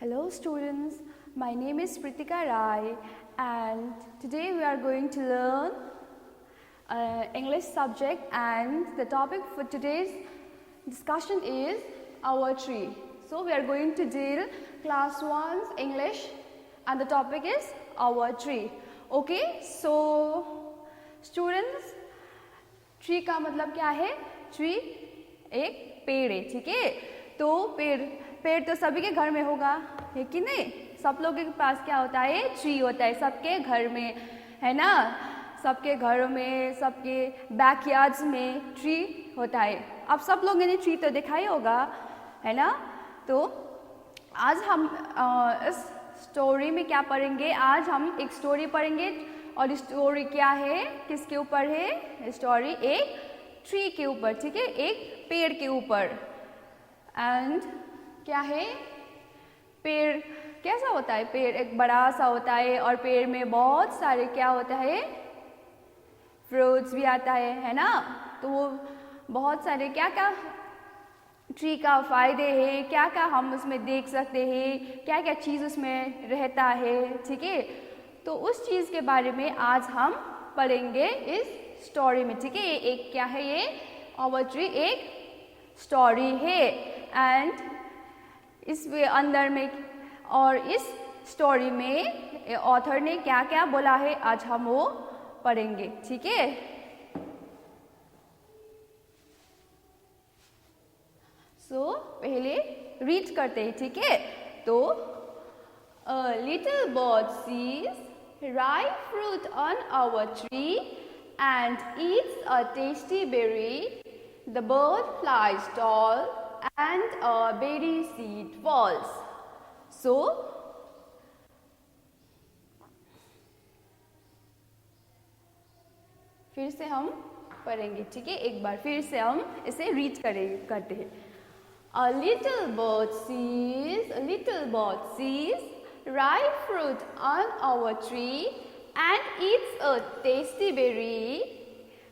Hello students, my name is Pritika Rai and today we are going to learn English subject and the topic for today's discussion is our tree. So we are going to deal class 1's English and the topic is our tree. Okay, so students, tree का मतलब क्या है? Tree एक पेड़ है, ठीक है। तो पेड़ तो सभी के घर में होगा, है कि नहीं? सब लोगों के पास क्या होता है? ट्री होता है, सबके घर में, है ना? सबके घरों में, सबके बैकयार्ड्स में ट्री होता है। अब सब लोगों ने ट्री तो देखा ही होगा, है ना? तो आज हम इस स्टोरी में क्या पढ़ेंगे? आज हम एक स्टोरी पढ़ेंगे और स्टोरी क्या है, किसके ऊपर है? स्टोरी एक ट्री के ऊपर, ठीक है, एक पेड़ के ऊपर। एंड क्या है? पेड़ कैसा होता है? पेड़ एक बड़ा सा होता है और पेड़ में बहुत सारे क्या होता है? फ्रूट्स भी आता है ना? तो वो बहुत सारे क्या क्या ट्री का फायदे है, क्या क्या हम उसमें देख सकते हैं, क्या क्या चीज़ उसमें रहता है, ठीक है। तो उस चीज़ के बारे में आज हम पढ़ेंगे इस स्टोरी में, ठीक है। ये एक क्या है? ये आवर ट्री एक स्टोरी है एंड इस अंदर में और इस स्टोरी में ऑथर ने क्या क्या बोला है आज हम वो पढ़ेंगे, ठीक है। सो पहले रीड करते हैं, ठीक है। तो A little bird sees ripe fruit on our tree and eats a tasty berry. The bird flies tall and a berry seed falls. So, फिर से हम पढ़ेंगे, ठीक है। एक बार फिर से हम इसे रीड करते हैं। A little bird sees ripe fruit on our tree and eats a tasty berry.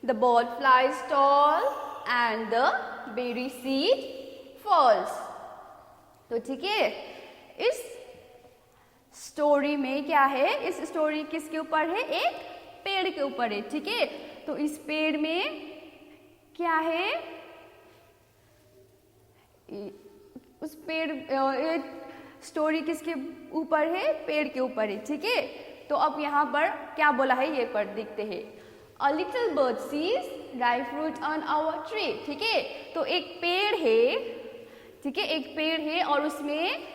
The bird flies tall and the berry seed falls. तो ठीक है, इस स्टोरी में क्या है? इस स्टोरी किसके ऊपर है? एक पेड़ के ऊपर है, ठीक है। तो इस पेड़ में क्या है? उस पेड़ स्टोरी किसके ऊपर है? पेड़ के ऊपर है, ठीक है। तो अब यहाँ पर क्या बोला है ये पढ़ देखते हैं। A little bird sees ripe fruit on our tree, ठीक है। तो एक पेड़ है, ठीक है, एक पेड़ है और उसमें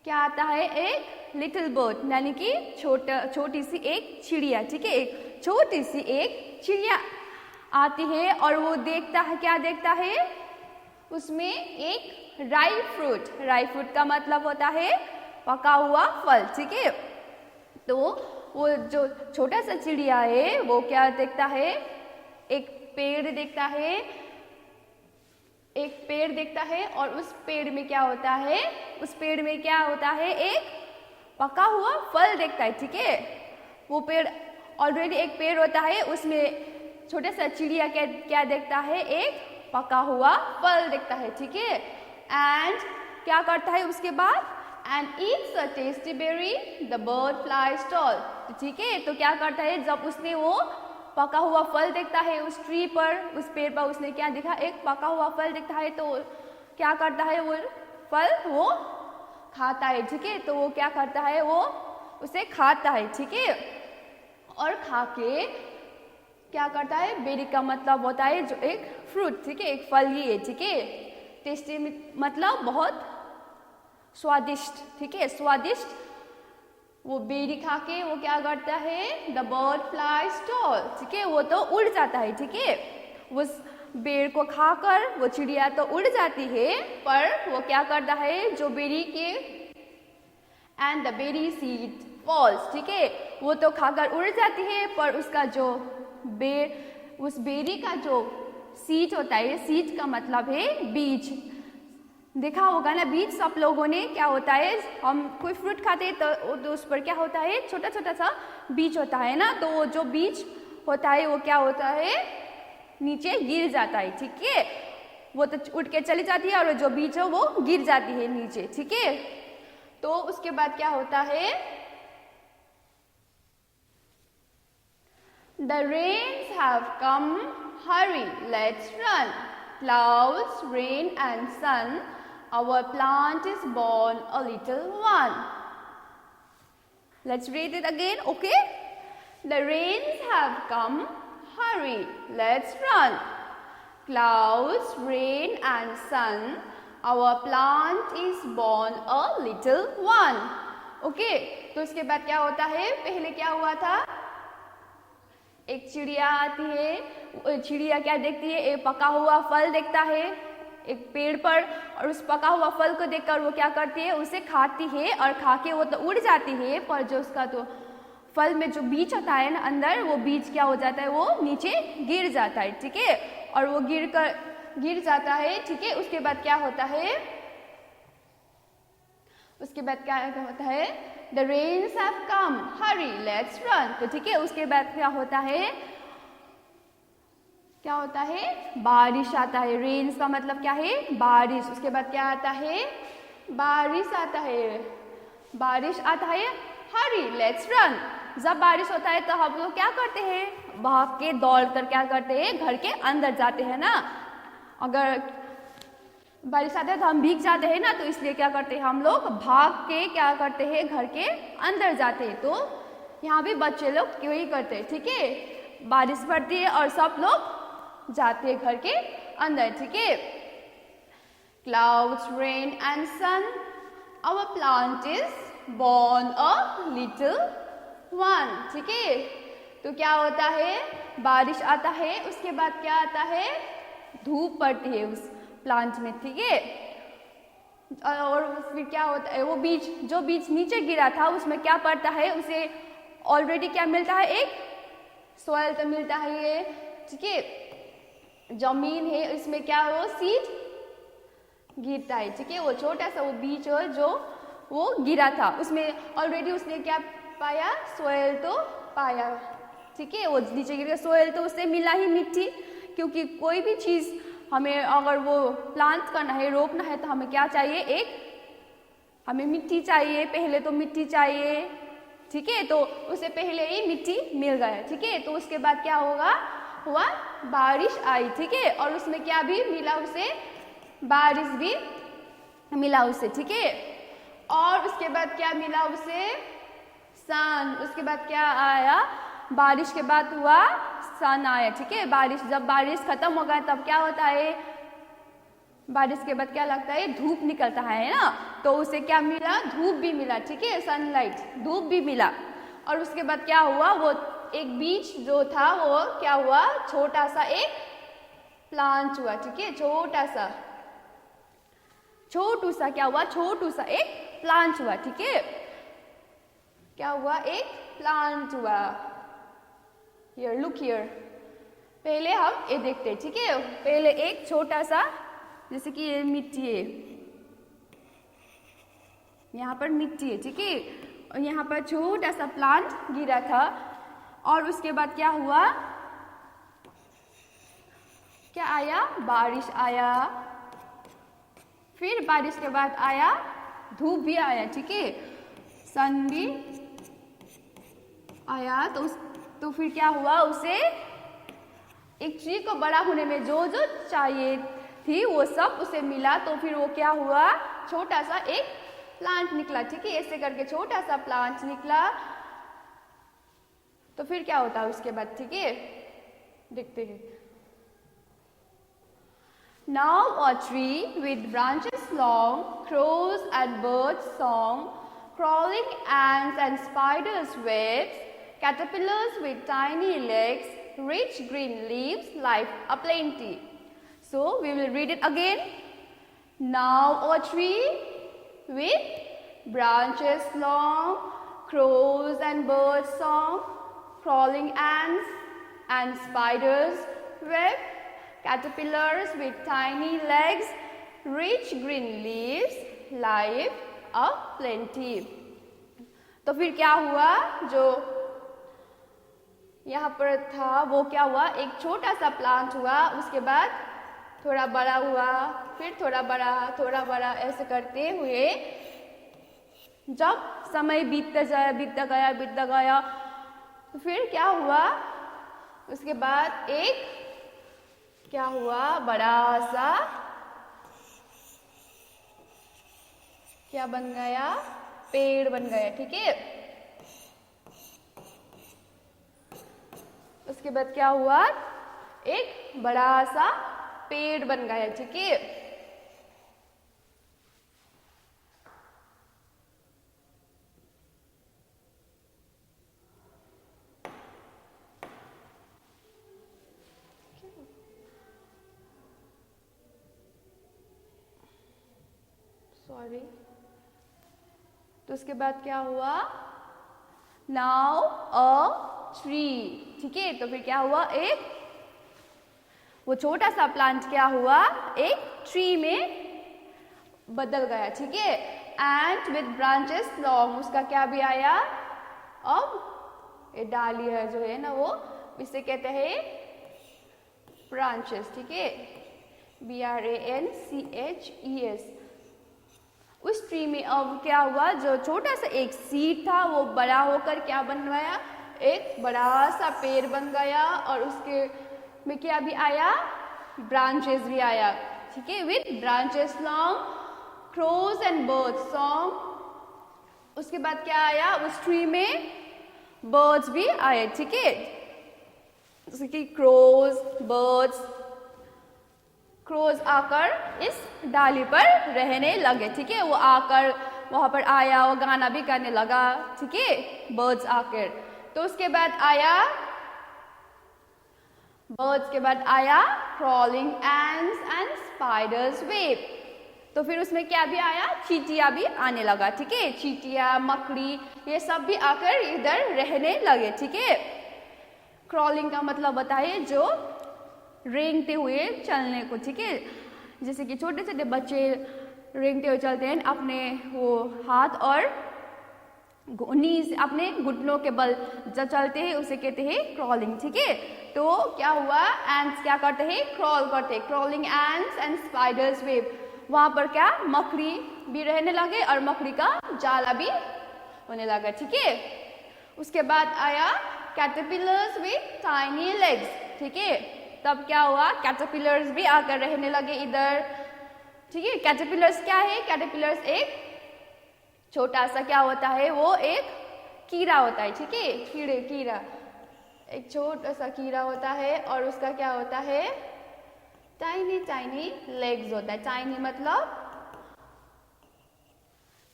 क्या आता है? एक लिटिल बर्ड, यानी कि छोटी सी एक चिड़िया, ठीक है। एक छोटी सी एक चिड़िया आती है और वो देखता है, क्या देखता है? उसमें एक राइप फ्रूट का मतलब होता है पका हुआ फल, ठीक है। तो वो जो छोटा सा चिड़िया है वो क्या देखता है? एक पेड़ देखता है और उस पेड़ में क्या होता है? उस पेड़ में क्या होता है? एक पका हुआ फल देखता है, ठीक है। वो पेड़ ऑलरेडी एक पेड़ होता है, उसमें छोटा सा चिड़िया क्या देखता है? एक पका हुआ फल देखता है, ठीक है। एंड क्या करता है उसके बाद? And eats a tasty berry, the bird flies tall, ठीक है। तो क्या करता है? जब उसने वो पका हुआ फल देखता है उस ट्री पर, उस पेड़ पर उसने क्या देखा? एक पका हुआ फल देखता है। तो क्या करता है? वो फल वो खाता है, ठीक है। तो वो क्या करता है? वो उसे खाता है, ठीक है। और खा के क्या करता है? बेरी का मतलब होता है जो एक फ्रूट, ठीक है, एक फल ही है, ठीक है। टेस्टी मतलब बहुत स्वादिष्ट, ठीक है, स्वादिष्ट। वो बेरी खा के वो क्या करता है? द बर्ड फ्लाइज टॉल, ठीक है, वो तो उड़ जाता है, ठीक है। उस बेर को खाकर वो चिड़िया तो उड़ जाती है, पर वो क्या करता है? जो बेरी के and the berry seed falls, ठीक है, वो तो खाकर उड़ जाती है, पर उसका जो उस बेरी का जो सीड होता है, सीड का मतलब है बीज। देखा होगा ना बीज, सब लोगों ने, क्या होता है? हम कोई फ्रूट खाते हैं तो उस पर क्या होता है? छोटा छोटा सा बीज होता है ना। तो वो जो बीज होता है वो क्या होता है? नीचे गिर जाता है, ठीक है। वो तो उठ के चली जाती है और जो बीज है वो गिर जाती है नीचे, ठीक है। तो उसके बाद क्या होता है, The rains have come, hurry, let's run. Clouds, rain and sun, our plant is born a little one. Let's read it again, okay? The rains have come, hurry, let's run. Clouds, rain and sun, our plant is born a little one. Okay, तो इसके बाद क्या होता है, पहले क्या हुआ था, एक चिड़िया आती है, चिड़िया क्या देखती है, एक पका हुआ फल देखता है एक पेड़ पर, और उस पका हुआ फल को देखकर वो क्या करती है, उसे खाती है, और खा के वो तो उड़ जाती है, पर जो उसका तो फल में जो बीज होता है ना अंदर, वो बीज क्या हो जाता है, वो नीचे गिर जाता है, ठीक है, और वो गिर जाता है, ठीक है। उसके बाद क्या होता है, उसके बाद क्या होता है, The rains have come, hurry, let's run. तो ठीक है, उसके बाद क्या होता है, क्या होता है, बारिश आता है। रेन्स का मतलब क्या है, बारिश। उसके बाद क्या आता है, बारिश आता है, बारिश आता है, हरी लेट्स रन। जब बारिश होता है तो हम लोग क्या करते हैं, भाग के दौड़ कर क्या करते हैं, घर के अंदर जाते हैं ना। अगर बारिश आता है तो हम भीग जाते हैं ना, तो इसलिए क्या करते हैं, हम लोग भाग के क्या करते हैं, घर के अंदर जाते हैं। तो यहाँ भी बच्चे लोग क्यों ही करते हैं, ठीक है, बारिश पड़ती है और सब लोग जाते हैं घर के अंदर, ठीक है। Clouds, rain and sun, our plant is born a little one, ठीक है। तो क्या होता है, बारिश आता है, उसके बाद क्या आता है, धूप पड़ती है उस प्लांट में, ठीक है। और फिर क्या होता है, वो बीज, जो बीज नीचे गिरा था उसमें क्या पड़ता है, उसे ऑलरेडी क्या मिलता है, एक सॉइल तो मिलता है ये, ठीक है, जमीन है, इसमें क्या वो सीड गिरता है, ठीक है। वो छोटा सा वो बीज हो जो वो गिरा था, उसमें ऑलरेडी उसने क्या पाया, सॉइल तो पाया, ठीक है। वो नीचे गिर गया सॉइल, तो उससे मिला ही मिट्टी, क्योंकि कोई भी चीज़ हमें अगर वो प्लांट करना है, रोपना है, तो हमें क्या चाहिए, एक हमें मिट्टी चाहिए, पहले तो मिट्टी चाहिए, ठीक है। तो उसे पहले ही मिट्टी मिल गया, ठीक है। तो उसके बाद क्या हुआ, बारिश आई, ठीक है, और उसमें क्या भी मिला उसे, बारिश भी मिला उसे, ठीक है। और उसके बाद क्या मिला उसे, सन। उसके बाद क्या आया, बारिश के बाद हुआ सन आया, ठीक है। बारिश, जब बारिश खत्म हो गया तब क्या होता है, बारिश के बाद क्या लगता है, धूप निकलता है ना, तो उसे क्या मिला, धूप भी मिला, ठीक है, सनलाइट, धूप भी मिला। और उसके बाद क्या हुआ, वो एक बीज जो था वो क्या हुआ, छोटा सा एक प्लांट हुआ, ठीक है, छोटा सा क्या हुआ, छोटू सा एक प्लांट हुआ, ठीक है। क्या हुआ, एक प्लांट हुआ। Here, look here. पहले हम ये देखते हैं, ठीक है। पहले एक छोटा सा, जैसे कि ये मिट्टी है, यहाँ पर मिट्टी है, ठीक है, और यहाँ पर छोटा सा प्लांट गिरा था। और उसके बाद क्या हुआ, क्या आया, बारिश आया, फिर बारिश के बाद आया धूप भी आया, ठीक है, सन भी आया। तो फिर क्या हुआ, उसे एक ट्री को बड़ा होने में जो जो चाहिए थी वो सब उसे मिला। तो फिर वो क्या हुआ, छोटा सा एक प्लांट निकला, ठीक है, ऐसे करके छोटा सा प्लांट निकला। तो फिर क्या होता है उसके बाद, ठीक है, देखते हैं। Now a tree with branches long, crows and birds song, crawling ants and spiders webs, caterpillars with tiny legs, rich green leaves, life aplenty. So we will read it again. Now a tree with branches long, crows and birds song, crawling ants and spiders web, caterpillars with tiny legs, rich green leaves, life aplenty. तो फिर क्या हुआ, जो यहाँ पर था वो क्या हुआ, एक छोटा सा प्लांट हुआ, उसके बाद थोड़ा बड़ा हुआ, फिर थोड़ा बड़ा ऐसे करते हुए जब समय बीतता गया तो फिर क्या हुआ, उसके बाद एक क्या हुआ, बड़ा सा क्या बन गया, पेड़ बन गया। ठीक है, उसके बाद क्या हुआ, एक बड़ा सा पेड़ बन गया। ठीक है, सॉरी। तो उसके बाद क्या हुआ, नाउ अ ट्री। ठीक है, तो फिर क्या हुआ, एक वो छोटा सा प्लांट क्या हुआ, एक ट्री में बदल गया। ठीक है, एंड विद ब्रांचेस लॉन्ग, उसका क्या भी आया, अब ये डालियाँ जो है ना वो इसे कहते हैं ब्रांचेस। ठीक है, BRANCHES। उस ट्री में अब क्या हुआ, जो छोटा सा एक सीड था वो बड़ा होकर क्या बन गया, एक बड़ा सा पेड़ बन गया, और उसके में क्या भी आया, ब्रांचेस भी आया। ठीक है, with branches long, crows and birds song. उसके बाद क्या आया, उस ट्री में बर्ड्स भी आए। ठीक है, जैसे कि क्रोज आकर इस डाली पर रहने लगे। ठीक है, वो आकर वहां पर आया, वो गाना भी गाने लगा। ठीक है, बर्ड्स आकर। तो उसके बाद आया, बर्ड्स के बाद आया crawling ants and spiders web। तो फिर उसमें क्या भी आया, चींटियां भी आने लगा। ठीक है, चींटियां, मकड़ी, ये सब भी आकर इधर रहने लगे। ठीक है, क्रॉलिंग का मतलब बताइए, जो रेंगते हुए चलने को। ठीक है, जैसे कि छोटे छोटे बच्चे रेंगते हुए चलते हैं, अपने वो हाथ और नीज, अपने घुटनों के बल जब चलते हैं उसे कहते हैं क्रॉलिंग। ठीक है, तो क्या हुआ, एंड्स क्या करते हैं, क्रॉल करते हैं, crawling ends and spiders web. वहां पर क्या, मकड़ी भी रहने लगे और मकड़ी का जाला भी होने लगा। ठीक है, उसके बाद आया कैटरपिलर्स विथ टाइनी लेग्स। ठीक है, तब क्या हुआ, कैटरपिलर्स भी आकर रहने लगे इधर। ठीक है, कैटरपिलर्स क्या है, कैटरपिलर्स एक छोटा सा क्या होता है, वो एक कीड़ा होता है। ठीक है, कीड़ा एक छोटा सा कीड़ा होता है, और उसका क्या होता है, टाइनी लेग्स होता है। टाइनी मतलब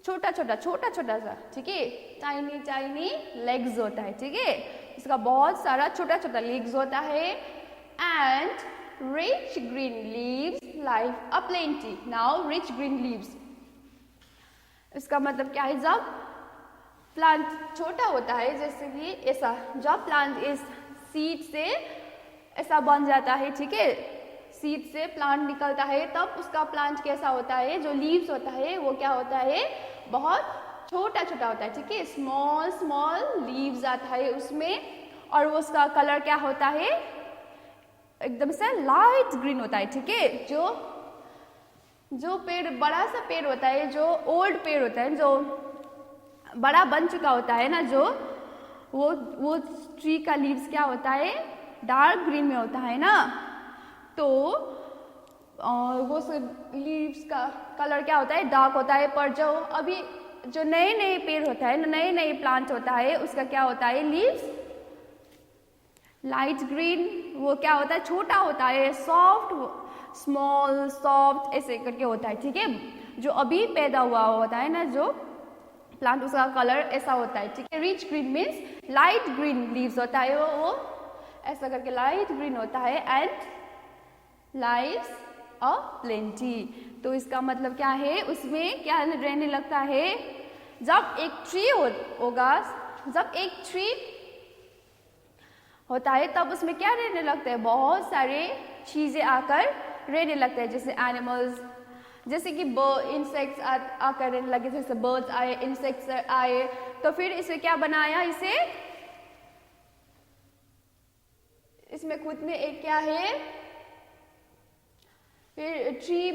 छोटा छोटा सा। ठीक है, टाइनी लेग्स होता है। ठीक है, इसका बहुत सारा छोटा छोटा लेग्स होता है। And rich green leaves like a plenty. Now rich green leaves, इसका मतलब क्या है, जब प्लांट छोटा होता है, जैसे कि ऐसा, जब प्लांट इस सीड से ऐसा बन जाता है। ठीक है, सीड से प्लांट निकलता है, तब उसका प्लांट कैसा होता है, जो लीव्स होता है वो क्या होता है, बहुत छोटा होता है। ठीक है, स्मॉल लीव्स आता है उसमें, और वो उसका कलर क्या होता है, एकदम से लाइट ग्रीन होता है। ठीक है, जो पेड़, बड़ा सा पेड़ होता है, जो ओल्ड पेड़ होता है, जो बड़ा बन चुका होता है ना, जो वो ट्री का लीव्स क्या होता है, डार्क ग्रीन में होता है ना। तो वो लीव्स का कलर क्या होता है, डार्क होता है। पर जो नए पेड़ होता है, नए प्लांट होता है, उसका क्या होता है, लीव्स लाइट ग्रीन। वो क्या होता है, छोटा होता है, सॉफ्ट ऐसे करके होता है। ठीक है, जो अभी पैदा हुआ होता है ना जो प्लांट, उसका कलर ऐसा होता है। ठीक है, rich green means light green leaves होता है, वो ऐसा करके लाइट ग्रीन होता है। एंड लाइव्स अ प्लेंटी, तो इसका मतलब क्या है, उसमें क्या रहने लगता है, जब एक ट्री होगा, जब एक ट्री होता है तब उसमें क्या रहने लगता है, बहुत सारे चीजें आकर रहने लगते हैं, जैसे एनिमल्स, जैसे कि इंसेक्ट्स आकर रहने लगे, जैसे बर्ड्स आए, इंसेक्ट्स आए। तो फिर इसे क्या बनाया, इसमें खुद में एक क्या है, फिर ट्री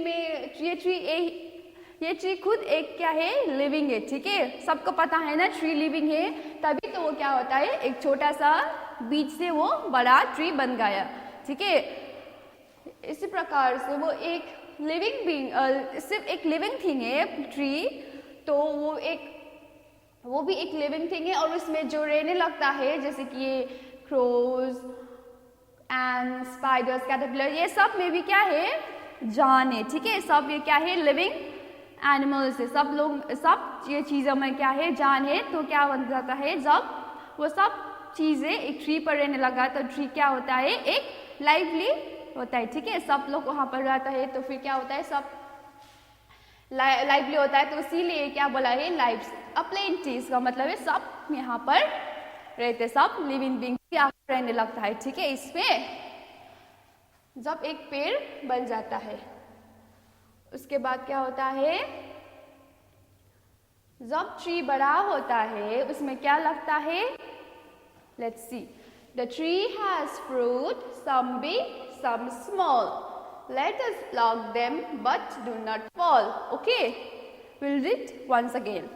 ये ट्री खुद एक क्या है, लिविंग है, ठीक है। सबको पता है ना ट्री लिविंग है, तभी तो वो क्या होता है, एक छोटा सा बीज से वो बड़ा ट्री बन गया, ठीक है। इसी प्रकार से वो एक लिविंग बीइंग, सिर्फ एक लिविंग थिंग है ट्री, तो वो भी एक लिविंग थिंग है, और उसमें जो रहने लगता है जैसे कि ये क्रोज एंड स्पाइडर्स, कैटरपिलर, ये सब में भी क्या है, जान है, ठीक है। सब ये क्या है, लिविंग एनिमल्स है, सब ये चीज़ों में क्या है, जान है। तो क्या बन जाता है, जब वो सब चीज़ें एक ट्री पर रहने लगा तो ट्री क्या होता है, एक लाइवली होता है, ठीक है। सब लोग वहाँ पर रहता है तो फिर क्या होता है, सब लाइवली होता है, तो इसीलिए क्या बोला है, लाइव्स अपलेंटी, इसका मतलब है सब यहाँ पर रहते, सब लिविंग बीइंग रहने लगता है, ठीक है। इसमें जब एक पेड़ बन जाता है उसके बाद क्या होता है, जब ट्री बड़ा होता है उसमें क्या लगता है, let's see, the tree has fruit, some big some small, let us pluck them but do not fall. Okay, we'll read once again.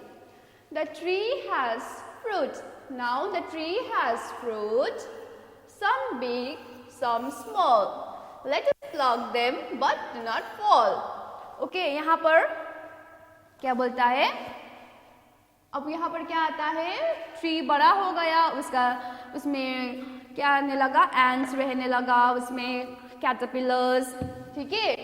The tree has fruit. Now the tree has fruit, some big, some small, let us pluck them but do not fall. Okay, यहाँ पर क्या बोलता है, अब यहाँ पर क्या आता है, ट्री बड़ा हो गया, उसमें क्या आने लगा, एंट्स रहने लगा, उसमें कैटरपिलर्स, ठीक है,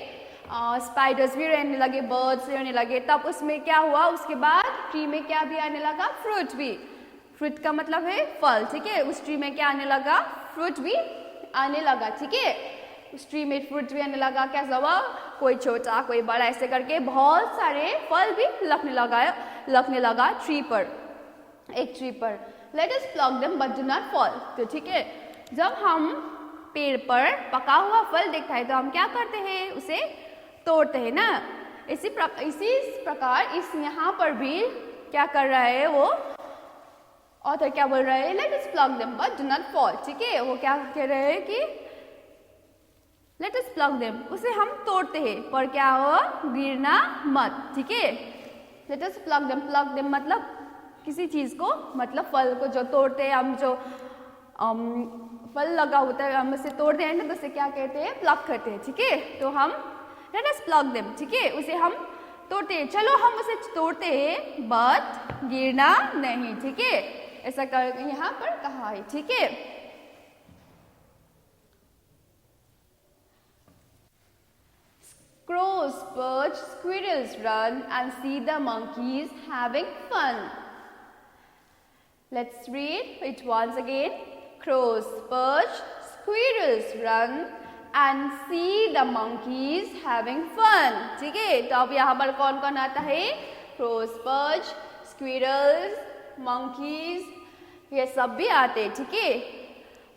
स्पाइडर्स भी रहने लगे, बर्ड्स रहने लगे। तब उसमें क्या हुआ, उसके बाद ट्री में क्या भी आने लगा, फ्रूट भी। फ्रूट का मतलब है फल, ठीक है। उस ट्री में क्या आने लगा, फ्रूट भी आने लगा, ठीक है। उस ट्री में फ्रूट भी आने लगा, कैसा हुआ, कोई छोटा कोई बड़ा, ऐसे करके बहुत सारे फल भी लगने लगा ट्री पर, एक ट्री पर। Let us pluck them but do not fall. तो ठीक है, जब हम पेड़ पर पका हुआ फल देखता है तो हम क्या करते हैं, उसे तोड़ते हैं ना। इसी प्रकार इस यहाँ पर भी क्या कर रहा है, वो ऑथर क्या बोल रहा है, let us pluck them but do not fall. ठीक है, वो क्या कह रहे हैं कि लेट अस प्लक देम, उसे हम तोड़ते हैं पर क्या हो, गिरना मत। ठीक है, लेट अस प्लक देम मतलब किसी चीज को, मतलब फल को जो तोड़ते हैं हम, जो फल लगा होता है हम उसे तोड़ते हैं ना, तो उसे क्या कहते हैं, प्लक करते हैं। ठीक है, तो हम लेट अस प्लक देम, ठीक है, उसे हम तोड़ते हैं। चलो हम उसे तोड़ते हैं बट गिरना नहीं। ठीक है, ऐसा कर यहाँ पर कहा है। ठीक है, crows perch, squirrels run and see the monkeys having fun. Let's read it once again. Crows perch, squirrels run and see the monkeys having fun. ठीक है, तो अब यहाँ पर कौन कौन आता है, crows perch, squirrels, monkeys, ये सब भी आते हैं। ठीक है,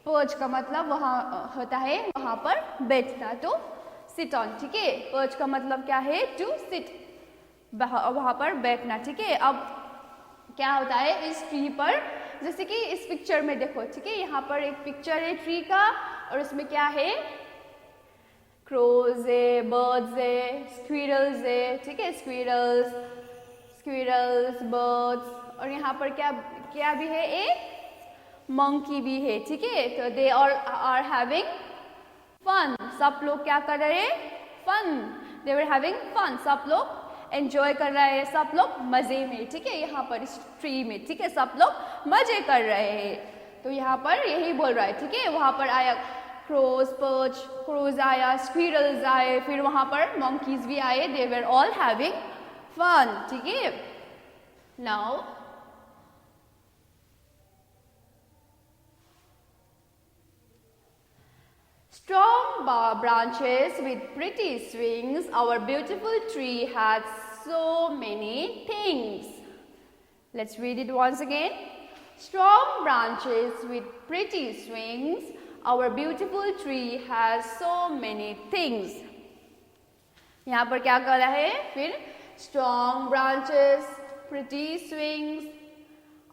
perch का मतलब वहाँ होता है वहाँ पर बैठना, तो sit on। ठीक है, perch का मतलब क्या है, to sit, वहाँ पर बैठना। ठीक है, अब क्या होता है इस ट्री पर, जैसे कि इस पिक्चर में देखो। ठीक है, यहाँ पर एक पिक्चर है ट्री का और उसमें क्या है, क्रोज है, बर्ड्स है, स्क्विरल्स है। ठीक है, स्क्विरल्स, बर्ड्स, और यहाँ पर क्या भी है, एक मंकी भी है। ठीक है, तो दे आर हैविंग फन, सब लोग क्या कर रहे हैं, fun, they were having fun, सब लोग एंजॉय कर रहे हैं, सब लोग मजे में। ठीक है, यहाँ पर इस ट्री में, ठीक है, सब लोग मजे कर रहे हैं, तो यहाँ पर यही बोल रहा है। ठीक है, वहाँ पर आया क्रोज आया, स्क्विरल्स आए, फिर वहाँ पर मंकीज भी आए, दे वर ऑल हैविंग फन। ठीक है, now strong branches with pretty swings, our beautiful tree had so many things. Let's read it once again. Strong branches with pretty swings, our beautiful tree has so many things. यहाँ पर क्या कर रहा है, फिर strong branches, pretty swings,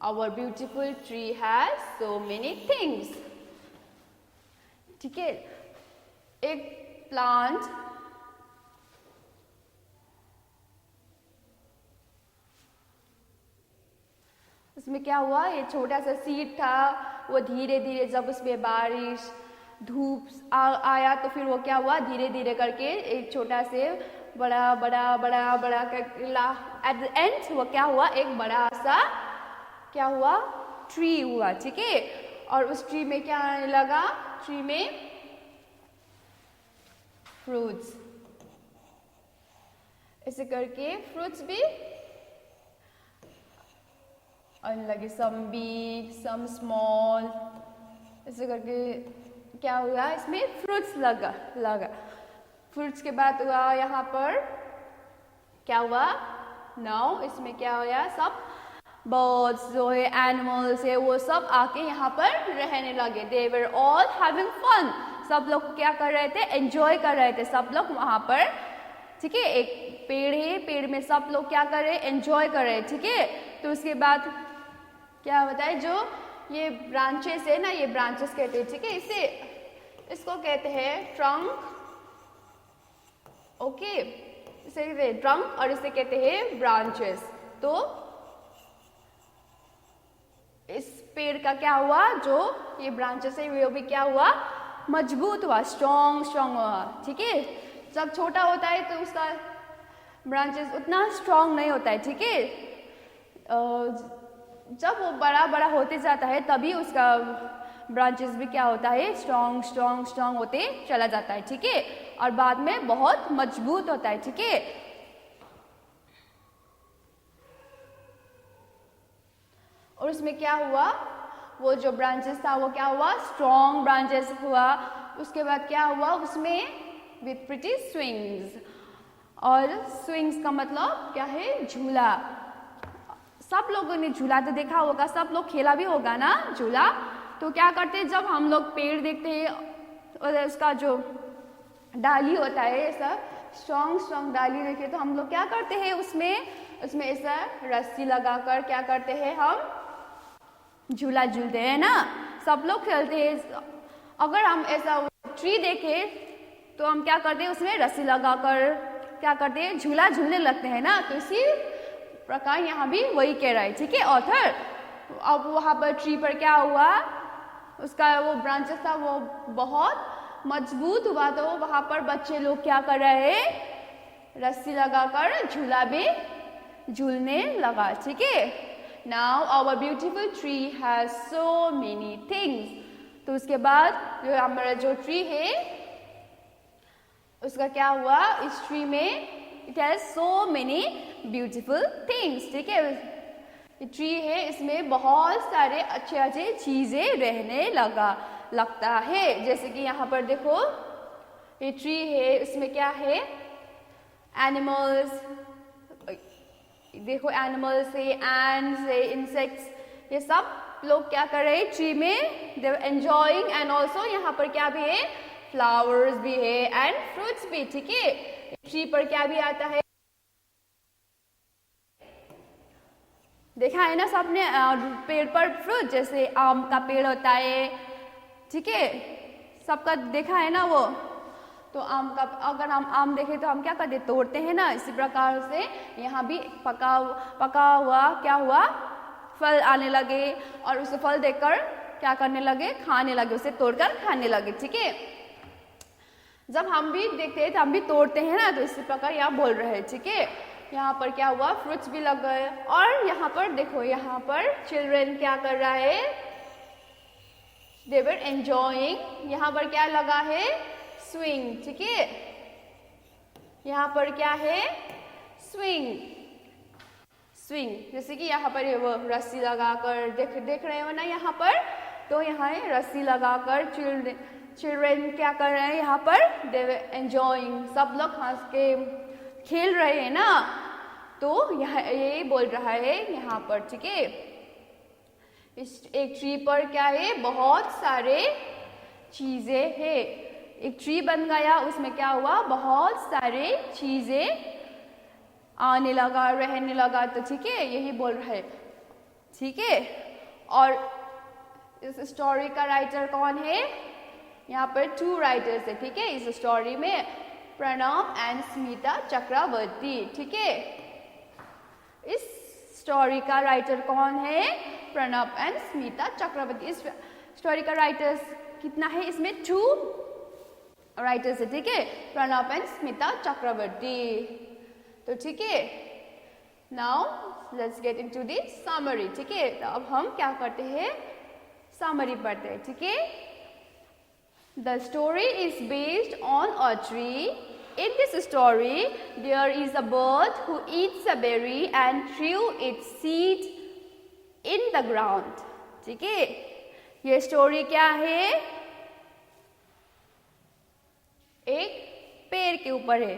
our beautiful tree has so many things. ठीक है, एक प्लांट उसमें क्या हुआ, ये छोटा सा सीड था, वो धीरे धीरे जब उसमें बारिश धूप आया तो फिर वो क्या हुआ, धीरे धीरे करके एक छोटा से बड़ा बड़ा बड़ा बड़ा कर एट द एंड वो क्या हुआ, एक बड़ा सा क्या हुआ, ट्री हुआ। ठीक है, और उस ट्री में क्या आने लगा, ट्री में फ्रूट्स, ऐसे करके फ्रूट्स भी आने लगे, सम बिग सम स्मॉल, ऐसे करके क्या हुआ, इसमें फ्रूट्स लगा। फ्रूट्स के बाद हुआ यहाँ पर क्या हुआ, नाउ इसमें क्या हुआ, सब बर्ड्स जो है, एनिमल्स है, वो सब आके यहाँ पर रहने लगे। दे वर ऑल हैविंग फन, सब लोग क्या कर रहे थे, एंजॉय कर रहे थे सब लोग वहाँ पर। ठीक है, एक पेड़ है, पेड़ में सब लोग क्या कर रहे, एंजॉय कर रहे। ठीक है, तो उसके बाद क्या बताए, जो ये ब्रांचेस है ना, ये ब्रांचेस कहते हैं। ठीक है, इसको कहते हैं ट्रंक। ओके, इसे कहते हैं ट्रंक और इसे कहते हैं ब्रांचेस। तो इस पेड़ का क्या हुआ, जो ये ब्रांचेस है वो भी क्या हुआ, मजबूत हुआ, स्ट्रॉन्ग हुआ। ठीक है, जब छोटा होता है तो उसका ब्रांचेस उतना स्ट्रॉन्ग नहीं होता है। ठीक है, जब वो बड़ा बड़ा होते जाता है तभी उसका ब्रांचेस भी क्या होता है, स्ट्रॉन्ग होते चला जाता है। ठीक है, और बाद में बहुत मजबूत होता है। ठीक है, और उसमें क्या हुआ, वो जो ब्रांचेस था वो क्या हुआ, स्ट्रॉन्ग ब्रांचेस हुआ। उसके बाद क्या हुआ, उसमें विथ प्रिटी स्विंग्स, और स्विंग्स का मतलब क्या है, झूला। सब लोगों ने झूला तो देखा होगा, सब लोग खेला भी होगा ना झूला। तो क्या करते हैं, जब हम लोग पेड़ देखते हैं और उसका जो डाली होता है, ऐसा स्ट्रॉन्ग डाली देखे, तो हम लोग क्या करते हैं, उसमें ऐसा रस्सी लगाकर क्या करते हैं, हम झूला झूलते हैं ना, सब लोग खेलते हैं। अगर हम ऐसा ट्री देखें तो हम क्या करते हैं, उसमें रस्सी लगाकर क्या करते हैं, झूला झूलने लगते हैं ना। तो इसी प्रकार यहाँ भी वही कह रहा है। ठीक है, ऑथर। अब वहाँ पर ट्री पर क्या हुआ, उसका वो ब्रांचेस था वो बहुत मजबूत हुआ, तो वहाँ पर बच्चे लोग क्या कर रहे हैं, रस्सी लगाकर झूला भी झूलने लगा। ठीक है, now our beautiful tree has so many things. तो उसके बाद जो हमारा जो ट्री है उसका क्या हुआ, इस ट्री में it has so many beautiful things. ठीक है, ट्री है, इसमें बहुत सारे अच्छे चीजें रहने लगता है। जैसे कि यहाँ पर देखो, ये ट्री है, इसमें क्या है, एनिमल्स, देखो एनिमल्स है, एंड्स है, इंसेक्ट्स, ये सब लोग क्या कर रहे हैं ट्री में, they are enjoying. And also यहाँ पर क्या भी है, फ्लावर्स भी है एंड फ्रूट्स भी। ठीक है, ट्री पर क्या भी आता है, देखा है ना सबने, पेड़ पर फ्रूट, जैसे आम का पेड़ होता है। ठीक है, सबका देखा है ना वो। तो आम का, अगर हम आम देखें तो हम क्या करते, तोड़ते हैं ना। इसी प्रकार से यहाँ भी पका हुआ क्या हुआ, फल आने लगे, और उसे फल देखकर क्या करने लगे, खाने लगे, उसे तोड़कर खाने लगे। ठीक है, जब हम भी देखते हैं तो हम भी तोड़ते हैं ना, तो इसी प्रकार यहाँ बोल रहे हैं। ठीक है, यहाँ पर क्या हुआ, फ्रूट्स भी लग गए। और यहाँ पर देखो, यहाँ पर चिल्ड्रन क्या कर रहा है, दे वर एंजॉयिंग। यहाँ पर क्या लगा है, स्विंग। ठीक है, यहाँ पर क्या है, स्विंग। जैसे कि यहाँ पर वो रस्सी लगाकर देख रहे हो ना यहाँ पर, तो यहाँ रस्सी लगाकर चिल्ड्रन क्या कर रहे हैं, यहाँ पर दे वर एंजॉयिंग, सब लोग हंस के खेल रहे हैं ना। तो यह ये बोल रहा है यहाँ पर। ठीक है, इस एक ट्री पर क्या है, बहुत सारे चीजें है। एक ट्री बन गया, उसमें क्या हुआ, बहुत सारे चीजें आने लगा, रहने लगा। तो ठीक है, यही बोल रहा है। ठीक है, और इस स्टोरी का राइटर कौन है, यहाँ पर 2 राइटर्स है। ठीक है, इस स्टोरी में प्रणव एंड स्मिता चक्रवर्ती। ठीक है, इस स्टोरी का राइटर कौन है, प्रणब एंड स्मिता चक्रवर्ती। इस स्टोरी का राइटर्स कितना है? इसमें 2 राइटर्स है, ठीक है, प्रणब एंड स्मिता चक्रवर्ती। तो ठीक है, now let's get into the summary, ठीक है। तो अब हम क्या करते हैं, समरी पढ़ते हैं, ठीक है। The story is based on a tree. In this story, there is a bird who eats a berry and threw its seed in the ground. ठीक है, ये स्टोरी क्या है? एक पेड़ के ऊपर है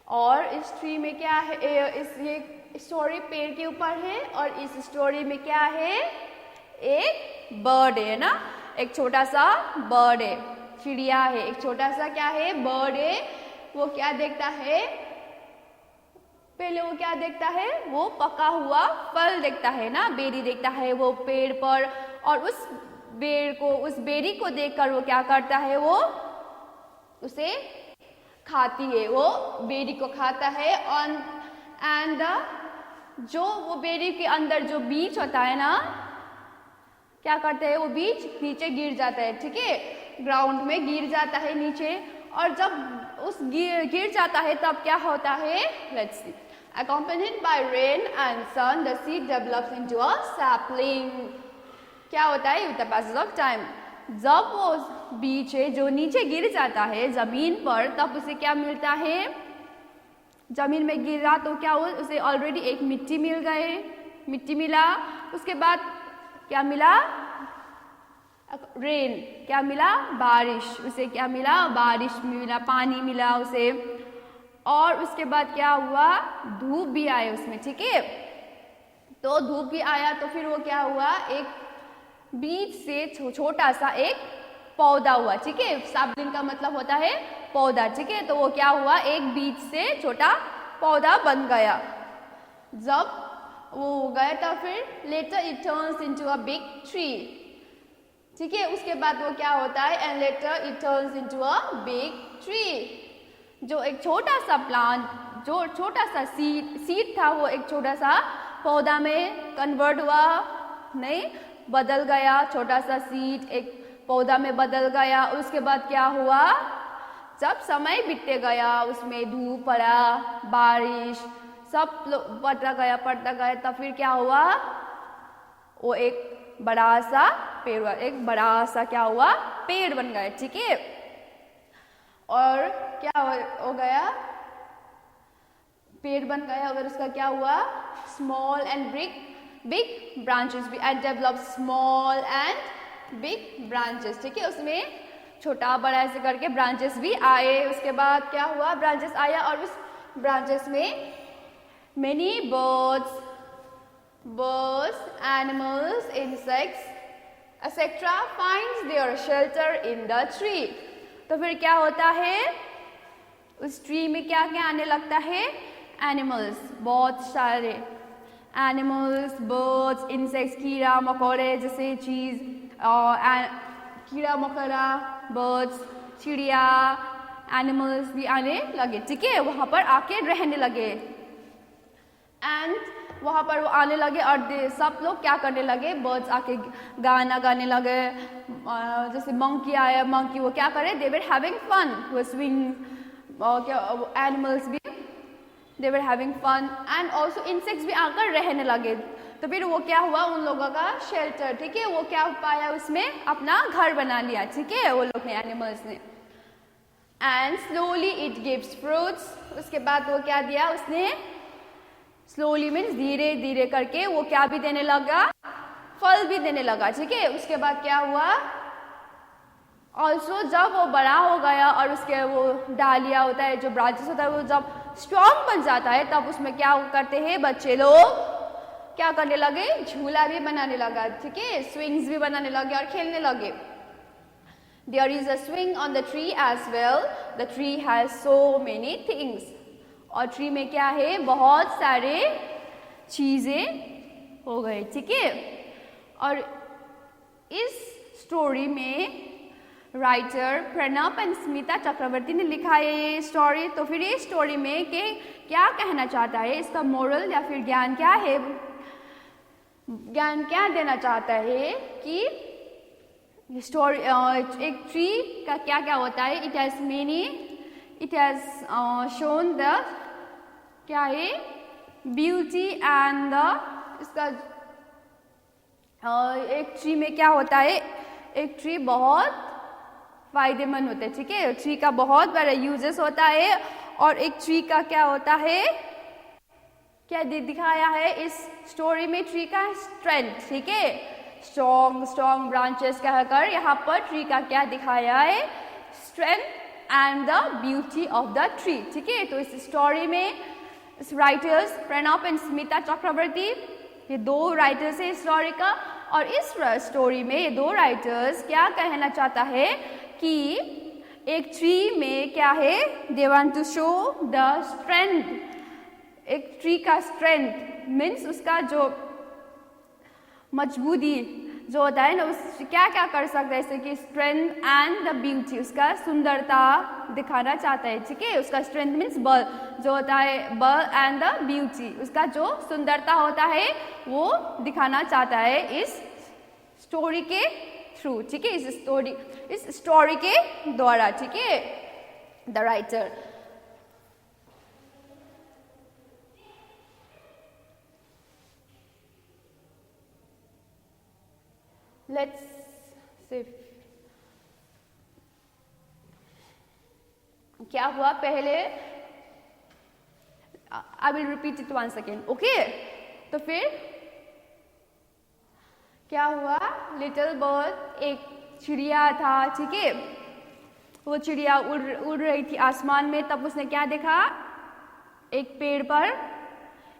और इस ट्री में क्या है? ये स्टोरी पेड़ के ऊपर है और इस स्टोरी में क्या है? एक बर्ड है ना, एक छोटा सा बर्ड है, चिड़िया है, एक छोटा सा क्या है? बर्ड है। वो क्या देखता है? पहले वो क्या देखता है? वो पका हुआ फल देखता है ना, बेरी देखता है वो पेड़ पर, और उस बेरी को देखकर वो क्या करता है? वो उसे खाती है, वो बेरी को खाता है। एंड जो वो बेरी के अंदर जो बीज होता है ना, क्या करते हैं? वो बीज नीचे गिर जाता है, ठीक है, ग्राउंड में गिर जाता है नीचे। और जब उस गिर जाता है तब क्या होता है? Let's C. Accompanied by rain and sun, the seed develops into a sapling. क्या होता है? With the passage of time, जब वो बीज है जो नीचे गिर जाता है जमीन पर, तब उसे क्या मिलता है? जमीन में गिरा तो क्या हो? उसे ऑलरेडी एक मिट्टी मिला। उसके बाद क्या मिला? रेन। क्या मिला? बारिश। उसे क्या मिला? बारिश मिला, पानी मिला उसे। और उसके बाद क्या हुआ? धूप भी आया उसमें, ठीक है। तो धूप भी आया तो फिर वो क्या हुआ? एक बीज से छोटा सा एक पौधा हुआ, ठीक है। सैपलिंग का मतलब होता है पौधा, ठीक है। तो वो क्या हुआ? एक बीज से छोटा पौधा बन गया। जब वो हो गया तो फिर later it turns into a big tree, ठीक है। उसके बाद वो क्या होता है? And later it turns into a big tree. जो एक छोटा सा प्लांट, जो छोटा सा सीड था, वो एक छोटा सा पौधा में कन्वर्ट हुआ, नहीं, बदल गया। छोटा सा सीड एक पौधा में बदल गया। उसके बाद क्या हुआ? जब समय बीतते गया, उसमें धूप पड़ा, बारिश सब पड़ता गया, तब फिर क्या हुआ? वो एक बड़ा सा पेड़ हुआ, एक बड़ा सा क्या हुआ? पेड़ बन गया, ठीक है। और क्या हो गया? पेड़ बन गया। अगर उसका क्या हुआ? स्मॉल एंड बिग ब्रांचेस भी, and develop small and big branches, ठीक है। उसमें छोटा बड़ा ऐसे करके ब्रांचेस भी आए। उसके बाद क्या हुआ? ब्रांचेस आया और उस ब्रांचेस में many birds, animals, insects, etc. finds their shelter in the tree. तो फिर क्या होता है? उस ट्री में क्या क्या आने लगता है? एनिमल्स, बहुत सारे एनिमल्स, बर्ड्स, इंसेक्ट्स, कीड़ा मकोड़े जैसे चीज़, कीड़ा मकोड़ा, बर्ड्स, चिड़िया, एनिमल्स भी आने लगे, ठीक है। वहाँ पर आके रहने लगे। एंड वहाँ पर वो आने लगे और सब लोग क्या करने लगे? बर्ड्स आके गाना गाने लगे। जैसे मंकी आया, मंकी वो क्या करे? दे वर हैविंग फन, वो स्विंग। क्या एनिमल्स भी they were having fun, and also insects भी आकर रहने लगे। तो फिर वो क्या हुआ? उन लोगों का शेल्टर, ठीक है, वो क्या पाया? उसमें अपना घर बना लिया, ठीक है, वो लोग ने, एनिमल्स ने। And slowly it gives fruits. उसके बाद वो क्या दिया? उसने स्लोली मीन्स धीरे धीरे करके वो क्या भी देने लगा? फल भी देने लगा, ठीक है। उसके बाद क्या हुआ? ऑल्सो जब वो बड़ा हो गया और उसके वो डालिया होता है, जो ब्रांचेस होता है, वो जब स्ट्रॉन्ग बन जाता है, तब उसमें क्या करते हैं बच्चे लोग? क्या करने लगे? झूला भी बनाने लगा, ठीक है, स्विंग्स भी बनाने लगे और खेलने लगे। There is a swing on the tree as well. The tree has so many things. और ट्री में क्या है? बहुत सारे चीज़ें हो गए, ठीक है। और इस स्टोरी में राइटर प्रणब एंड स्मिता चक्रवर्ती ने लिखा है ये स्टोरी। तो फिर ये स्टोरी में क्या कहना चाहता है? इसका मोरल या फिर ज्ञान क्या है? ज्ञान क्या देना चाहता है कि स्टोरी एक ट्री का क्या क्या होता है. इट हैज शोन द क्या है ब्यूटी एंड द इसका एक ट्री में क्या होता है, एक ट्री बहुत फायदेमंद होता है. ठीक है, ट्री का बहुत बड़ा यूजेस होता है. और एक ट्री का क्या होता है, क्या दिखाया है इस स्टोरी में, ट्री का स्ट्रेंथ. ठीक है, स्ट्रॉन्ग ब्रांचेस कहकर यहाँ पर ट्री का क्या दिखाया है, strength and the beauty of the tree. ठीक है, तो इस स्टोरी में इस राइटर्स प्रणब एंड स्मिता चक्रवर्ती, ये दो राइटर्स है स्टोरी का. और इस स्टोरी में ये दो राइटर्स क्या कहना चाहता है कि एक ट्री में क्या है, they want to show the strength. एक ट्री का स्ट्रेंथ मीन्स उसका जो मजबूती जो होता है ना, उस क्या क्या कर सकता है, जैसे कि स्ट्रेंथ एंड द ब्यूटी, उसका सुंदरता दिखाना चाहता है. ठीक है, उसका स्ट्रेंथ मीन्स बल जो होता है, बल एंड द ब्यूटी, उसका जो सुंदरता होता है वो दिखाना चाहता है इस स्टोरी के थ्रू. ठीक है, इस स्टोरी के द्वारा. ठीक है, द राइटर. Let's see क्या हुआ पहले. I will repeat it once again. Okay? तो फिर क्या हुआ, लिटिल बर्ड एक चिड़िया था. ठीक है, वो चिड़िया उड़ रही थी आसमान में. तब उसने क्या देखा, एक पेड़ पर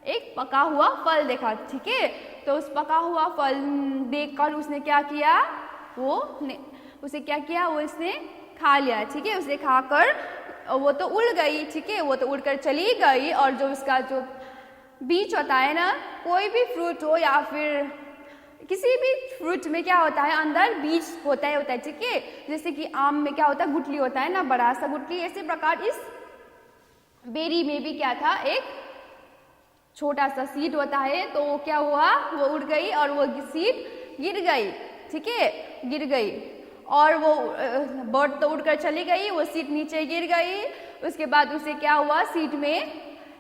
एक पका हुआ फल देखा. ठीक है, तो उस पका हुआ फल देखकर उसने क्या किया, उसे क्या किया, वो इसने खा लिया. ठीक है, उसे खाकर वो तो उड़ गई. ठीक है, वो तो उड़कर चली गई. और जो उसका जो बीज होता है ना, कोई भी फ्रूट हो या फिर किसी भी फ्रूट में क्या होता है, अंदर बीज होता है. ठीक है, जैसे कि आम में क्या होता है, गुठली होता है ना, बड़ा सा गुठली. इसी प्रकार इस बेरी में भी क्या था, एक छोटा सा सीड होता है. तो वो क्या हुआ, वो उड़ गई और वो सीड गिर गई. ठीक है, गिर गई और वो बर्ड तो उड़कर चली गई, वो सीड नीचे गिर गई. उसके बाद उसे क्या हुआ, सीड में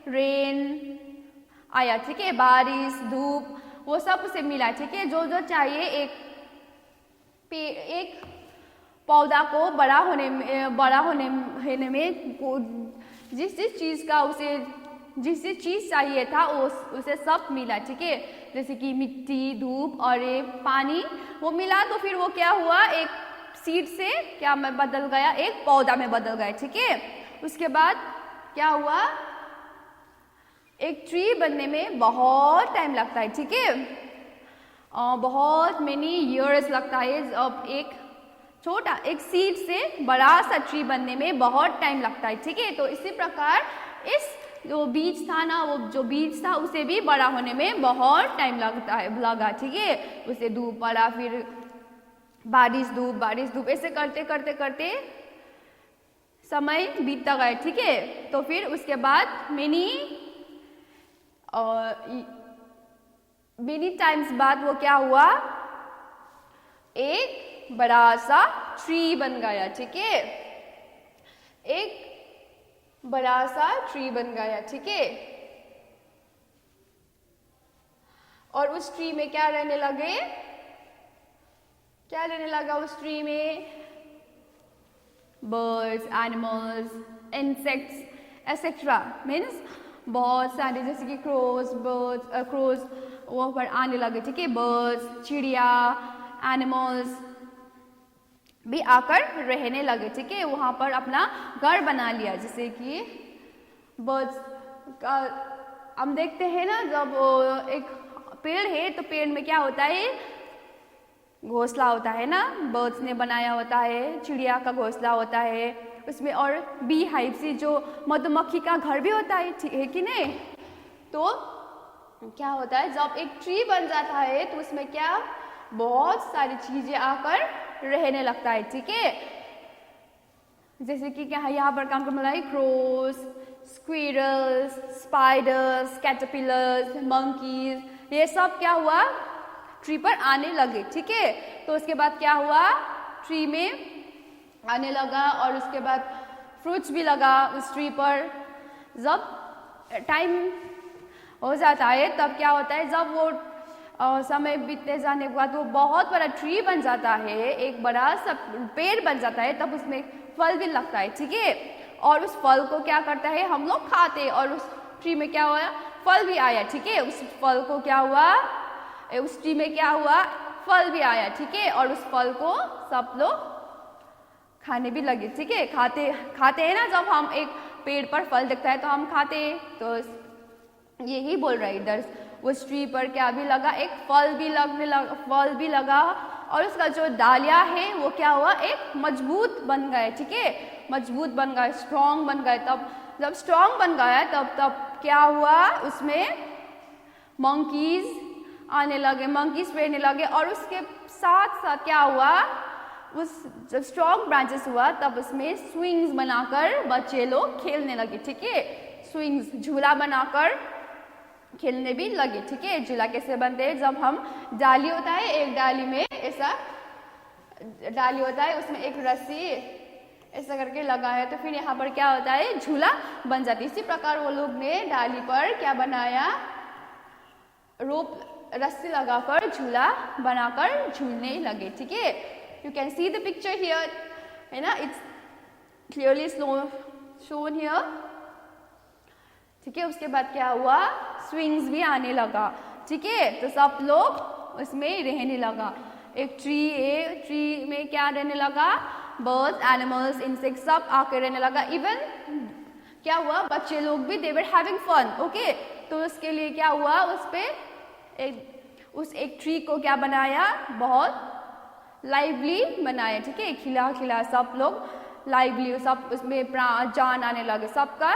रेन आया. ठीक है, बारिश, धूप, वो सब उसे मिला. ठीक है, जो जो चाहिए एक पौधा को बड़ा होने में जिस चीज़ का उसे जिस चीज़ चाहिए था उसे सब मिला. ठीक है, जैसे कि मिट्टी, धूप और ये पानी वो मिला. तो फिर वो क्या हुआ, एक सीड से क्या में बदल गया, एक पौधा में बदल गया. ठीक है, उसके बाद क्या हुआ, एक ट्री बनने में बहुत टाइम लगता है. ठीक है, बहुत मेनी ईयर्स लगता है. अब एक सीड से बड़ा सा ट्री बनने में बहुत टाइम लगता है. ठीक है, तो इसी प्रकार इस जो बीज था ना, वो जो बीज था उसे भी बड़ा होने में बहुत टाइम लगा. ठीक है, उसे धूप पड़ा, फिर बारिश धूप ऐसे करते करते करते समय बीतता गया. ठीक है, तो फिर उसके बाद मेनी टाइम्स बाद वो क्या हुआ, एक बड़ा सा ट्री बन गया. ठीक है, एक बड़ा सा ट्री बन गया. ठीक है, और उस ट्री में क्या रहने लगा उस ट्री में, birds, animals, insects etcetera. Means बहुत सारे, जैसे कि क्रोज वहाँ पर आने लगे. ठीक है, बर्ड्स, चिड़िया, एनिमल्स भी आकर रहने लगे. ठीक है, वहाँ पर अपना घर बना लिया. जैसे कि बर्ड्स का हम देखते हैं ना, जब एक पेड़ है तो पेड़ में क्या होता है, घोंसला होता है ना, बर्ड्स ने बनाया होता है, चिड़िया का घोंसला होता है उसमें. और बी हाइव से जो मधुमक्खी का घर भी होता है कि नहीं. तो क्या होता है, जब एक ट्री बन जाता है तो उसमें क्या बहुत सारी चीजें आकर रहने लगता है. ठीक है, जैसे कि क्या यहाँ पर काम करने लगे, cross, squirrels, spiders, caterpillars, monkeys, ये सब क्या हुआ ट्री पर आने लगे, ठीक है। तो उसके बाद क्या हुआ, ट्री में आने लगा और उसके बाद फ्रूट्स भी लगा उस ट्री पर। जब टाइम हो जाता है तब क्या होता है, जब वो समय बीतते जाने के बाद वो बहुत बड़ा ट्री बन जाता है, एक बड़ा सा पेड़ बन जाता है, तब उसमें फल भी लगता है, ठीक है। और उस फल को क्या करता है, हम लोग खाते हैं। और उस ट्री में क्या हुआ, फल भी आया, ठीक है। उस फल को क्या हुआ, उस ट्री में क्या हुआ, फल भी आया, ठीक है। और उस फल को सब लोग खाने भी लगे, ठीक है। खाते हैं ना, जब हम एक पेड़ पर फल दिखता है तो हम खाते हैं। तो यही बोल रहा है इधर, उस ट्री पर क्या भी लगा, एक फल भी लगा और उसका जो डालियाँ है वो क्या हुआ, एक मजबूत बन गए, ठीक है। मजबूत बन गए, स्ट्रॉन्ग बन गए। तब जब स्ट्रॉन्ग बन गया तब क्या हुआ, उसमें मंकीज आने लगे, मंकीज रहने लगे। और उसके साथ साथ क्या हुआ, उस जब स्ट्रॉन्ग ब्रांचेस हुआ तब उसमें स्विंग्स बनाकर बच्चे लोग खेलने लगे, ठीक है। स्विंग्स, झूला बनाकर खेलने भी लगे, ठीक है। झूला कैसे बनते हैं, जब हम डाली होता है, एक डाली में ऐसा डाली होता है, उसमें एक रस्सी ऐसा करके लगा है, तो फिर यहाँ पर क्या होता है, झूला बन जाती है। इसी प्रकार वो लोग ने डाली पर क्या बनाया, रोप, रस्सी लगाकर झूला बनाकर झूलने लगे, ठीक है। You can see the picture here, है ना, इट्स क्लियरली शोन हियर, ठीक है। उसके बाद क्या हुआ, स्विंग्स भी आने लगा, ठीक है। तो सब लोग उसमें रहने लगा। एक ट्री में क्या रहने लगा, बर्ड्स, एनिमल्स, इंसेक्ट्स सब आकर रहने लगा। इवन क्या हुआ, बच्चे लोग भी, they were having fun, okay. तो उसके लिए क्या हुआ, उस एक ट्री को क्या बनाया, बहुत लाइवली बनाया, ठीक है। खिला सब लोग लाइवली, सब उसमें जान आने लगे, सबका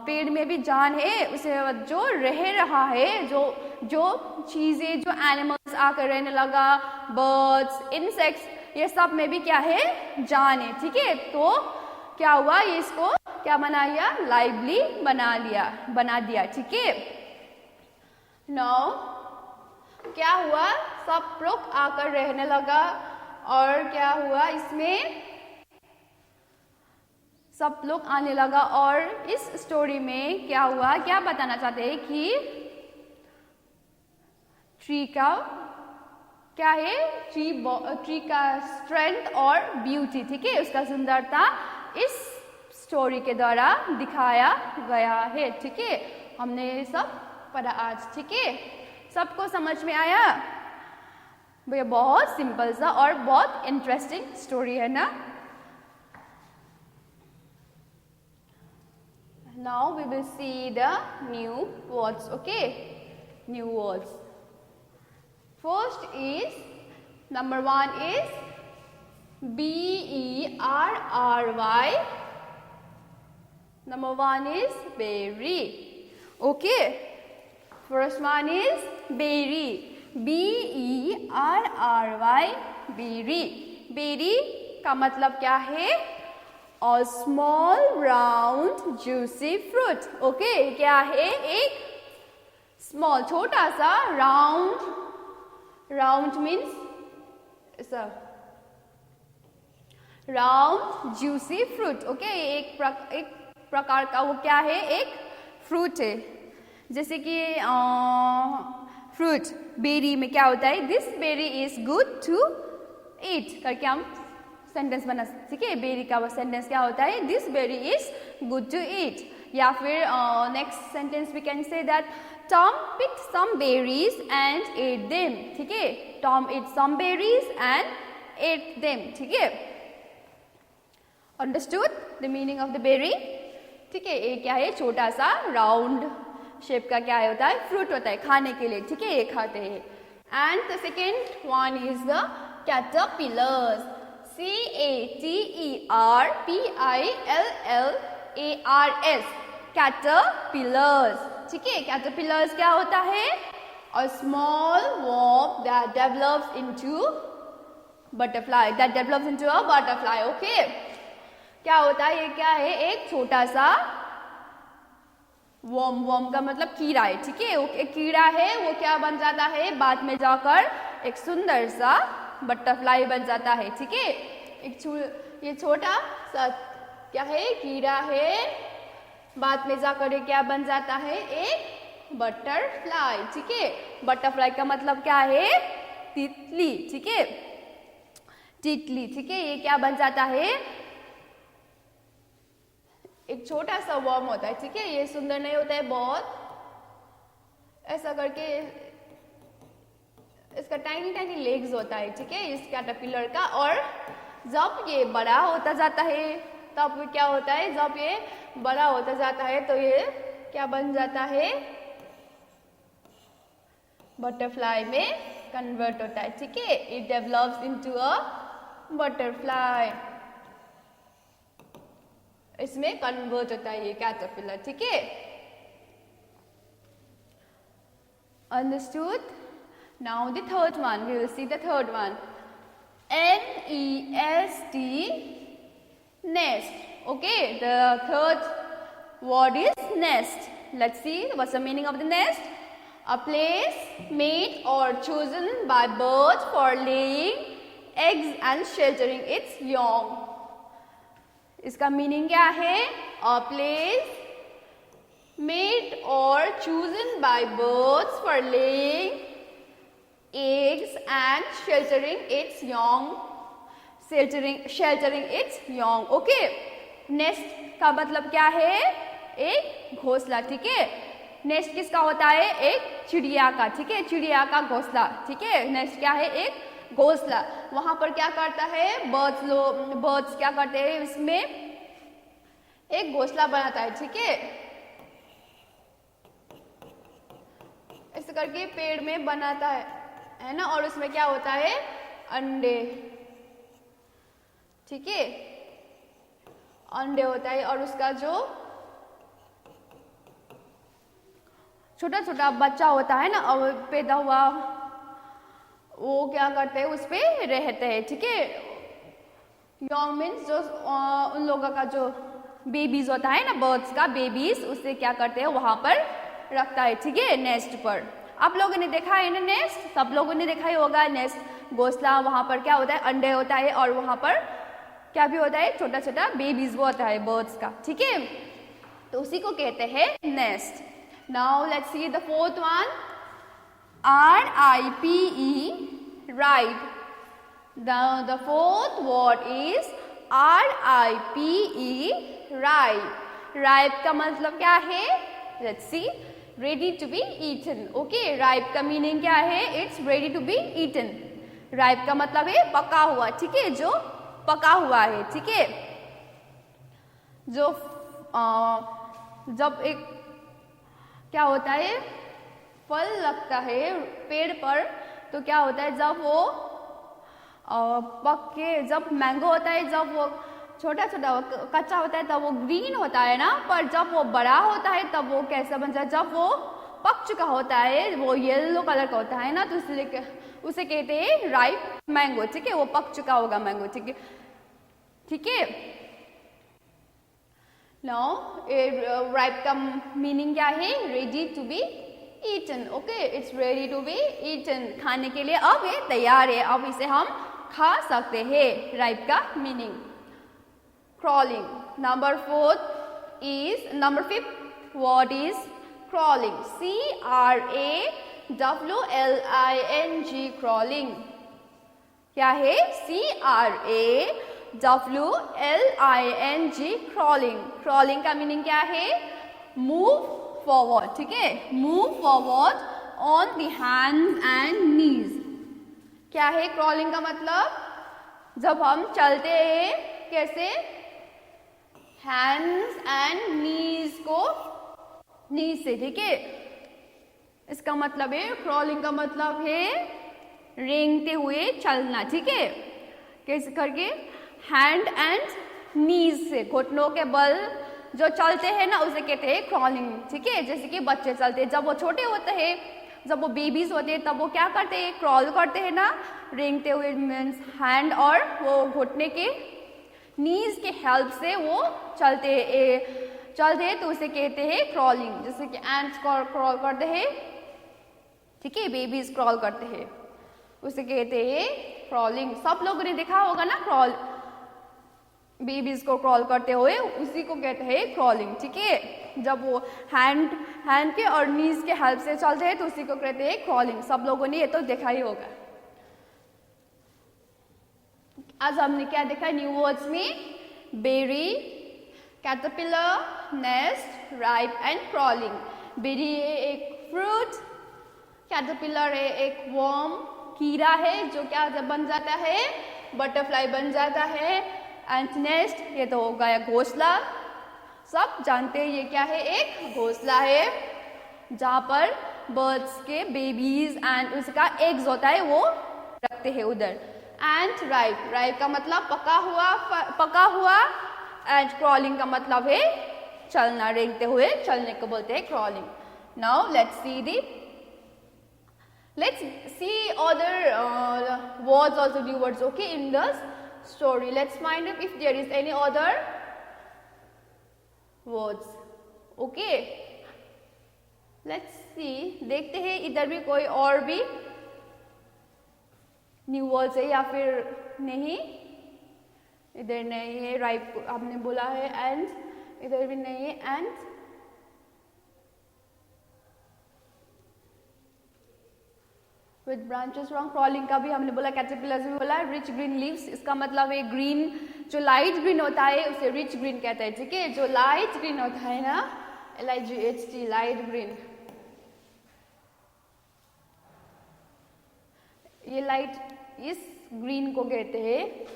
पेड़ में भी जान है। उसे जो रह रहा है, जो चीज़ें, जो एनिमल्स आकर रहने लगा, बर्ड्स, इंसेक्ट्स, ये सब में भी क्या है, जान है, ठीक है। तो क्या हुआ, ये इसको क्या बनाया, लाइवली बना दिया, ठीक है। नाउ क्या हुआ, सब लोग आकर रहने लगा और क्या हुआ, इसमें सब लोग आने लगा। और इस स्टोरी में क्या हुआ, क्या बताना चाहते हैं कि ट्री का क्या है, ट्री का स्ट्रेंथ और ब्यूटी, ठीक है, उसका सुंदरता इस स्टोरी के द्वारा दिखाया गया है, ठीक है। हमने ये सब पढ़ा आज, ठीक है। सबको समझ में आया, भैया बहुत सिंपल सा और बहुत इंटरेस्टिंग स्टोरी है ना। Now we will see the new words, okay, new words. First is, number 1 is berry. Number 1 is berry, okay. First one is berry, berry, berry. berry का मतलब क्या है, a small round juicy fruit, okay. क्या है, एक small, छोटा सा, round means ऐसा, round juicy fruit, okay. एक प्रकार का वो क्या है, एक फ्रूट है। जैसे कि फ्रूट, बेरी में क्या होता है, this berry is good to eat करके हम सेंटेंस बना, ठीक है। बेरी का वो सेंटेंस क्या होता है, this berry is good to eat. या फिर next sentence we can say that Tom picked some berries and ate them, ठीक है। Tom ate some berries and ate them, ठीक है। Understood the meaning of the berry, ठीक है। ये क्या है, छोटा सा राउंड शेप का क्या होता है, फ्रूट होता है खाने के लिए, ठीक है, ये खाते हैं। And the second one is the caterpillars, CATERPILLARS, caterpillars, ठीक है। कैटरपिलर्स क्या होता है, a small worm that develops into a butterfly, okay. क्या होता है, ये क्या है, एक छोटा सा वर्म, वर्म का मतलब कीड़ा है, ठीक है। एक कीड़ा है, वो क्या बन जाता है, बाद में जाकर एक सुंदर सा बटरफ्लाई बन जाता है, ठीक है। ये छोटा सा क्या है, कीड़ा है, बाद में जाकर ये क्या बन जाता है, एक बटरफ्लाई, ठीक है। बटरफ्लाई का मतलब क्या है, तितली, ठीक है, तितली, ठीक है। ये क्या बन जाता है, एक छोटा सा वर्म होता है, ठीक है। ये सुंदर नहीं होता है बहुत, ऐसा करके इसका टाइनी टाइनी लेग्स होता है, ठीक है, इस कैटरपिलर का। और जब ये बड़ा होता जाता है तब क्या होता है, जब ये बड़ा होता जाता है तो ये क्या बन जाता है, बटरफ्लाई में कन्वर्ट होता है, ठीक है। It develops into a butterfly, इसमें कन्वर्ट होता है ये कैटरपिलर, ठीक है। Understood? Now the third one, we will see the third one. N-E-S-T, nest. Okay, the third word is nest. Let's see what's the meaning of the nest. A place made or chosen by birds for laying eggs and sheltering its young. इसका meaning क्या है, a place made or chosen by birds for laying eggs and sheltering its young, sheltering its young. Okay, nest का मतलब क्या है, एक घोंसला, ठीक है। नेस्ट किसका होता है, एक चिड़िया का, ठीक है, चिड़िया का घोंसला, ठीक है। नेस्ट क्या है, एक घोंसला। वहां पर क्या करता है, बर्ड्स क्या करते हैं, इसमें एक घोंसला बनाता है, ठीक है। इस करके पेड़ में बनाता है ना, और उसमें क्या होता है, अंडे, ठीक है, अंडे होता है। और उसका जो छोटा छोटा बच्चा होता है ना, और पैदा हुआ, वो क्या करते हैं, उस पे रहते हैं, ठीक है। यंग मीन्स जो उन लोगों का जो बेबीज होता है ना, बर्ड्स का बेबीज, उससे क्या करते हैं, वहां पर रखता है, ठीक है, नेस्ट पर। आप लोगों ने देखा है ना नेस्ट, सब लोगों ने देखा ही होगा नेस्ट, घोंसला, वहां पर क्या होता है, अंडे होता है, और वहां पर क्या भी होता है, छोटा छोटा बेबीज वो होता है बर्ड्स का, ठीक है। तो उसी को कहते हैं nest. Now let's see the fourth one, R-I-P-E, ride. The fourth word is R-I-P-E, ripe. Ripe का मतलब क्या है, let's see, ready to be eaten. Okay, ripe का मीनिंग क्या है, it's ready to be eaten. Ripe का मतलब है पका हुआ, ठीक है, जो पका हुआ है, ठीक है। जो जब एक क्या होता है, फल लगता है पेड़ पर, तो क्या होता है, जब वो पक के, जब मैंगो होता है, जब वो छोटा छोटा कच्चा होता है तब वो ग्रीन होता है ना, पर जब वो बड़ा होता है तब वो कैसा बन जाता है, जब वो पक चुका होता है, वो येलो कलर का होता है ना, तो इसलिए उसे कहते हैं राइप मैंगो, ठीक है, वो पक चुका होगा मैंगो, ठीक है, ठीक है। नाउ राइप का मीनिंग क्या है, ready to be eaten. Okay, it's ready to be eaten, खाने के लिए अब ये तैयार है, अब इसे हम खा सकते हैं, राइप का meaning. crawling. Number fifth word is crawling. C-R-A-W-L-I-N-G, crawling. क्या है, C-R-A-W-L-I-N-G, crawling. crawling का मीनिंग क्या है, move forward, ठीक है, move forward on the hands and knees. क्या है crawling का मतलब, जब हम चलते हैं कैसे, हैंड्स एंड नीज को, नीज से, ठीक है। इसका मतलब है, क्रॉलिंग का मतलब है रेंगते हुए चलना, ठीक है। कैसे करके, हैंड एंड नीज से, घुटनों के बल जो चलते हैं ना, उसे कहते हैं क्रॉलिंग, ठीक है। जैसे कि बच्चे चलते हैं, जब वो छोटे होते हैं, जब वो बेबीज होते हैं, तब वो क्या करते हैं, क्रॉल करते हैं ना, रेंगते हुए, मीन्स हैंड और वो घुटने के नीज के हेल्प से वो चलते हैं तो उसे कहते हैं क्रॉलिंग। जैसे कि एंड्स क्रॉल करते हैं, ठीक है, बेबीज क्रॉल करते हैं, उसे कहते हैं क्रॉलिंग। सब लोगों ने देखा होगा ना क्रॉल, बेबीज को क्रॉल करते हुए, उसी को कहते हैं क्रॉलिंग, ठीक है। जब वो हैंड के और नीज के हेल्प से चलते हैं तो उसी को कहते हैं क्रॉलिंग। सब लोगों ने ये तो देखा ही होगा। आज हमने क्या देखा न्यू वर्ड्स में? Berry, caterpillar, nest, ripe and crawling. Berry है एक फ्रूट, कैटरपिलर है एक वर्म, कीड़ा है जो क्या बन जाता है? बटरफ्लाई बन जाता है। एंड नेस्ट, ये तो हो गया घोंसला। सब जानते हैं ये क्या है? एक घोंसला है जहाँ पर बर्ड्स के बेबीज एंड उसका एग्स होता है वो रखते हैं उधर। एंड राइप, राइप का मतलब पका हुआ एंड क्रॉलिंग का मतलब है चलना, रेंगते हुए चलने को बोलते हैं crawling. Now let's see other words, also new words, okay, in the story. Let's find out if there is any other words, okay. Let's see, देखते हैं इधर भी कोई और भी न्यू वर्ड्स है या फिर नहीं। इधर नहीं है, राइप आपने बोला है, एंड इधर भी नहीं है, and with branches from crawling का भी हमने बोला, कैटरपिलर भी बोला। रिच ग्रीन लीव्स, इसका मतलब है ग्रीन, जो लाइट ग्रीन होता है उसे रिच ग्रीन कहते हैं, ठीक है। जो लाइट ग्रीन होता है ना, LIGHT, लाइट ग्रीन, ये लाइट इस ग्रीन को कहते हैं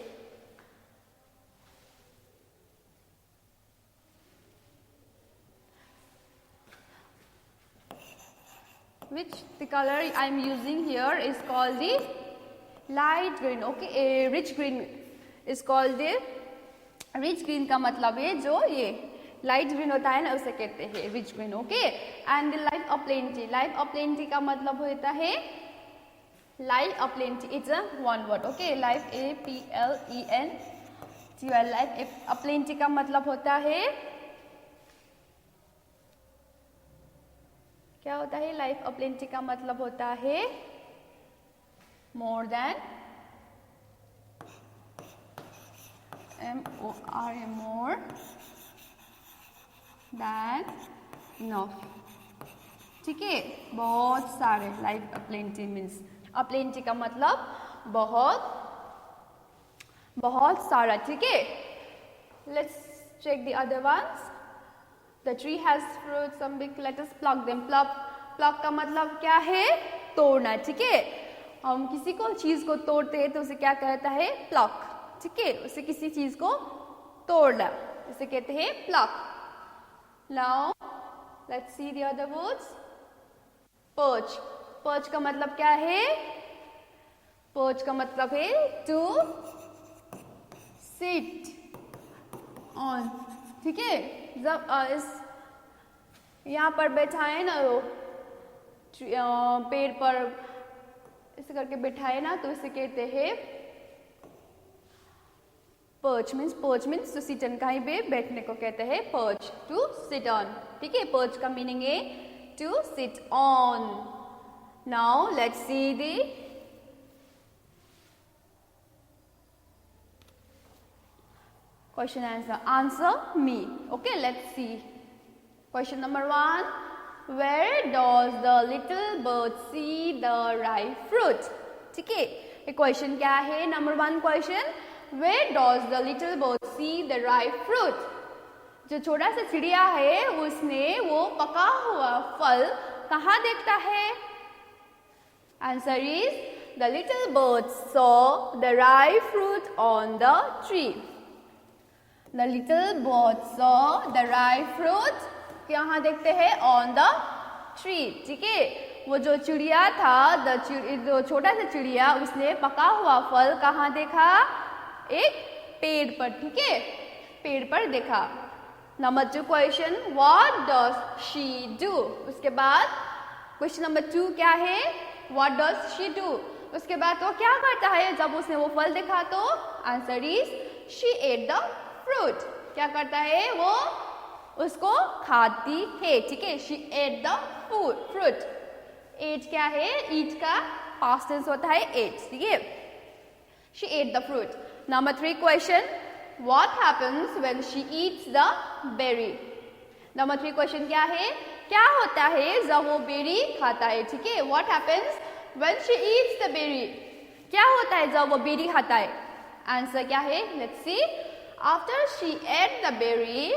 which the color I am using here is called the light green, okay. A rich green is called the, rich green का मतलब है जो ये लाइट ग्रीन होता है ना उसे कहते हैं rich green, okay. And life of plenty, life of plenty का मतलब होता है, life of plenty it's a one word, okay. Life APLENTY, life of plenty का मतलब होता है, क्या होता है? लाइफ ऑफ प्लेंटी का मतलब होता है more than, MORE, more than enough, ठीक है। बहुत सारे, life of plenty means, plenty का मतलब बहुत सारा, ठीक है। Let's check the other ones. The tree has fruits, some big, let us pluck them. Pluck का मतलब क्या है? तोड़ना, ठीक है। हम किसी को चीज को तोड़ते हैं तो उसे क्या कहता है? pluck, ठीक है। उसे किसी चीज को तोड़ना, इसे कहते हैं pluck. Now let's see the other words. Perch, perch का मतलब क्या है? perch का मतलब है to sit on, ठीक है। जब इस यहाँ पर बैठा है ना वो पेड़ पर ऐसे करके बैठा है ना तो इसे कहते हैं perch. Means to sit on, कहीं पे बैठने को कहते हैं पर्च, टू सिट ऑन, ठीक है। पर्च का मीनिंग है to sit on. Now let's see the question answer me, okay. Let's see question number 1. Where does the little bird see the ripe fruit, ठीक है। ये क्वेश्चन क्या है? Number 1 question, where does the little bird see the ripe fruit, जो छोटा सा चिड़िया है उसने वो पका हुआ फल कहाँ देखता है? Answer is the little bird saw the ripe fruit on the tree. The little bird saw the ripe fruit, कहाँ देखते हैं? On the tree, ठीक है। वो जो चिड़िया था, जो छोटा सा चिड़िया, उसने पका हुआ फल कहाँ देखा? एक पेड़ पर, ठीक है, पेड़ पर देखा। Number 2 question, what does she do, उसके बाद क्वेश्चन नंबर 2 क्या है? what does she do, उसके बाद वो क्या करता है जब उसने वो फल देखा? तो answer is she ate the fruit, क्या करता है? वो उसको खाती है, ठीक है। She ate the fruit. Ate क्या है, ईट का पास्ट टेंस होता है एट, ठीक है। She ate the fruit. Number 3 question, what happens when she eats the berry. Number 3 question क्या है, क्या होता है जब वो बेरी खाता है, ठीक है। What happens when she eats the berry, क्या होता है जब वो बेरी खाता है। आंसर क्या है, let's see. After she ate the berry,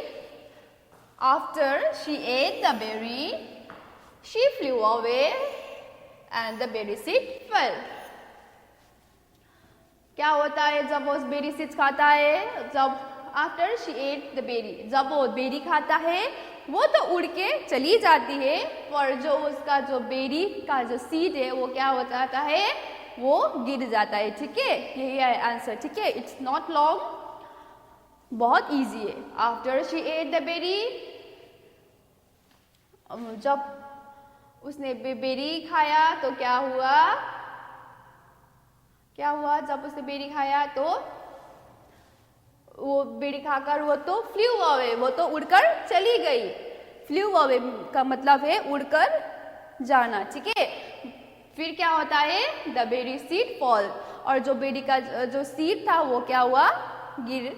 after she ate the berry, she flew away and the berry seed fell. क्या होता है जब वो बेरी सीड्स खाता है, जब after she ate the berry, जब वो बेरी खाता है वो तो उड़ के चली जाती है, पर जो उसका जो बेरी का जो सीड है वो क्या हो जाता है, वो गिर जाता है, ठीक है। यही है आंसर, ठीक है। इट्स नॉट लॉन्ग, बहुत इजी है। After she ate the berry, जब उसने बेरी खाया तो क्या हुआ, क्या हुआ जब उसने बेरी खाया तो वो बेरी खाकर वो तो फ्लू अवे, वो तो उड़कर चली गई। फ्लू अवे का मतलब है उड़कर जाना, ठीक है। फिर क्या होता है, द बेरी सीड फॉल, और जो बेरी का जो सीड था वो क्या हुआ, गिर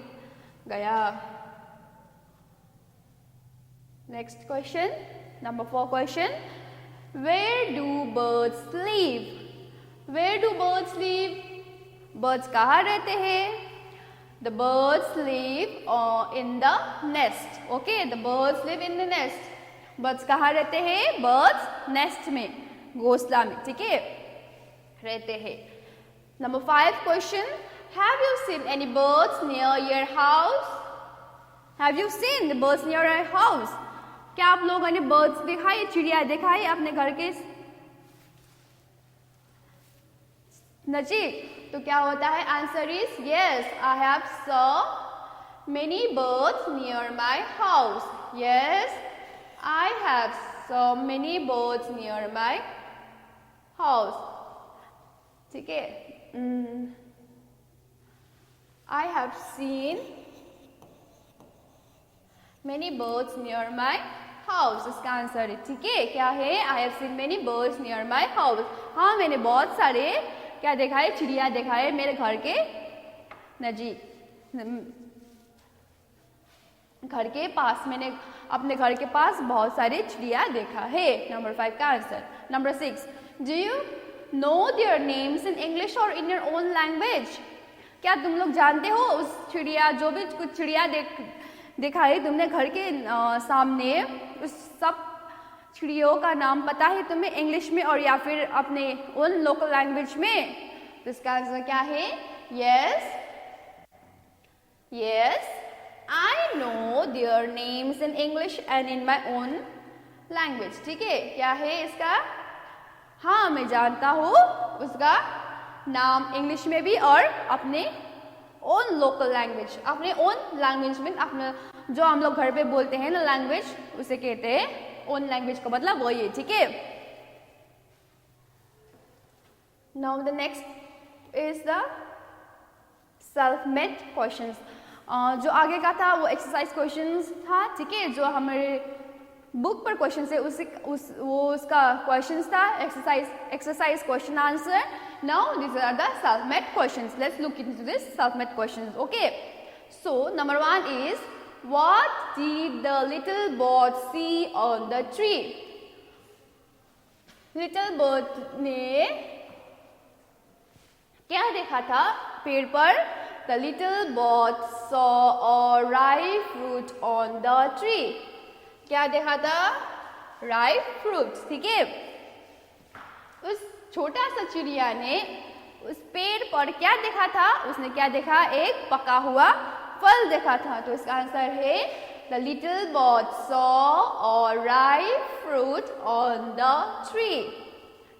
गया। Next question, number 4 question, where do birds live. Where do birds live, birds कहाँ रहते हैं। The birds live in the nest. Okay, the birds live in the nest. Birds कहाँ रहते हैं, birds nest में, घोंसला में, ठीक है, रहते हैं। Number 5 question, have you seen any birds near your house? Have you seen the birds near your house? क्या आप लोगों ने birds देखा है, चिड़िया देखा है अपने घर के नजीक। तो क्या होता है, answer is yes, I have saw many birds near my house. Yes, I have saw many birds near my house, ठीक है। I have seen many birds near my house, इसका आंसर है, ठीक है। क्या है, I have seen many birds near my house. हाँ, मैंने बहुत सारे क्या देखा है, चिड़िया देखा है मेरे घर के नजीक, घर के पास। मैंने अपने घर के पास बहुत सारे चिड़िया देखा है। नंबर 5 का answer. Number 6, do you know their names in English और इन योर ओन लैंग्वेज। क्या तुम लोग जानते हो उस चिड़िया, जो भी कुछ चिड़िया देखा है तुमने घर के सामने, उस सब चिड़ियों का नाम पता है तुम्हें इंग्लिश में और या फिर अपने ओन लोकल लैंग्वेज में। तो इसका आंसर क्या है, yes, yes, I know their names in English and in my own language, ठीक है। क्या है इसका, हाँ मैं जानता हूँ उसका नाम इंग्लिश में भी और अपने ओन लोकल लैंग्वेज, अपने ओन लैंग्वेज में, अपने जो हम लोग घर पे बोलते हैं ना लैंग्वेज, उसे कहते हैं ओन लैंग्वेज का मतलब वही है, ठीक है। Now the next is the self made questions. जो आगे का था वो एक्सरसाइज क्वेश्चंस था, ठीक है, जो हमारे बुक पर क्वेश्चन है उसका क्वेश्चंस था, exercise question answer. Now this are the self made questions, let's look into this self made questions. Okay, so number 1 is, what did the little bird see on the tree? Little bird ने क्या देखा था पेड़ पर? The little bird saw a ripe fruit on the tree. क्या देखा था? Ripe fruits, ठीक है। उस छोटा सा चिड़िया ने उस पेड़ पर क्या देखा था? उसने क्या देखा? एक पका हुआ फल देखा था। तो इसका आंसर है the little bird saw a ripe fruit on the tree,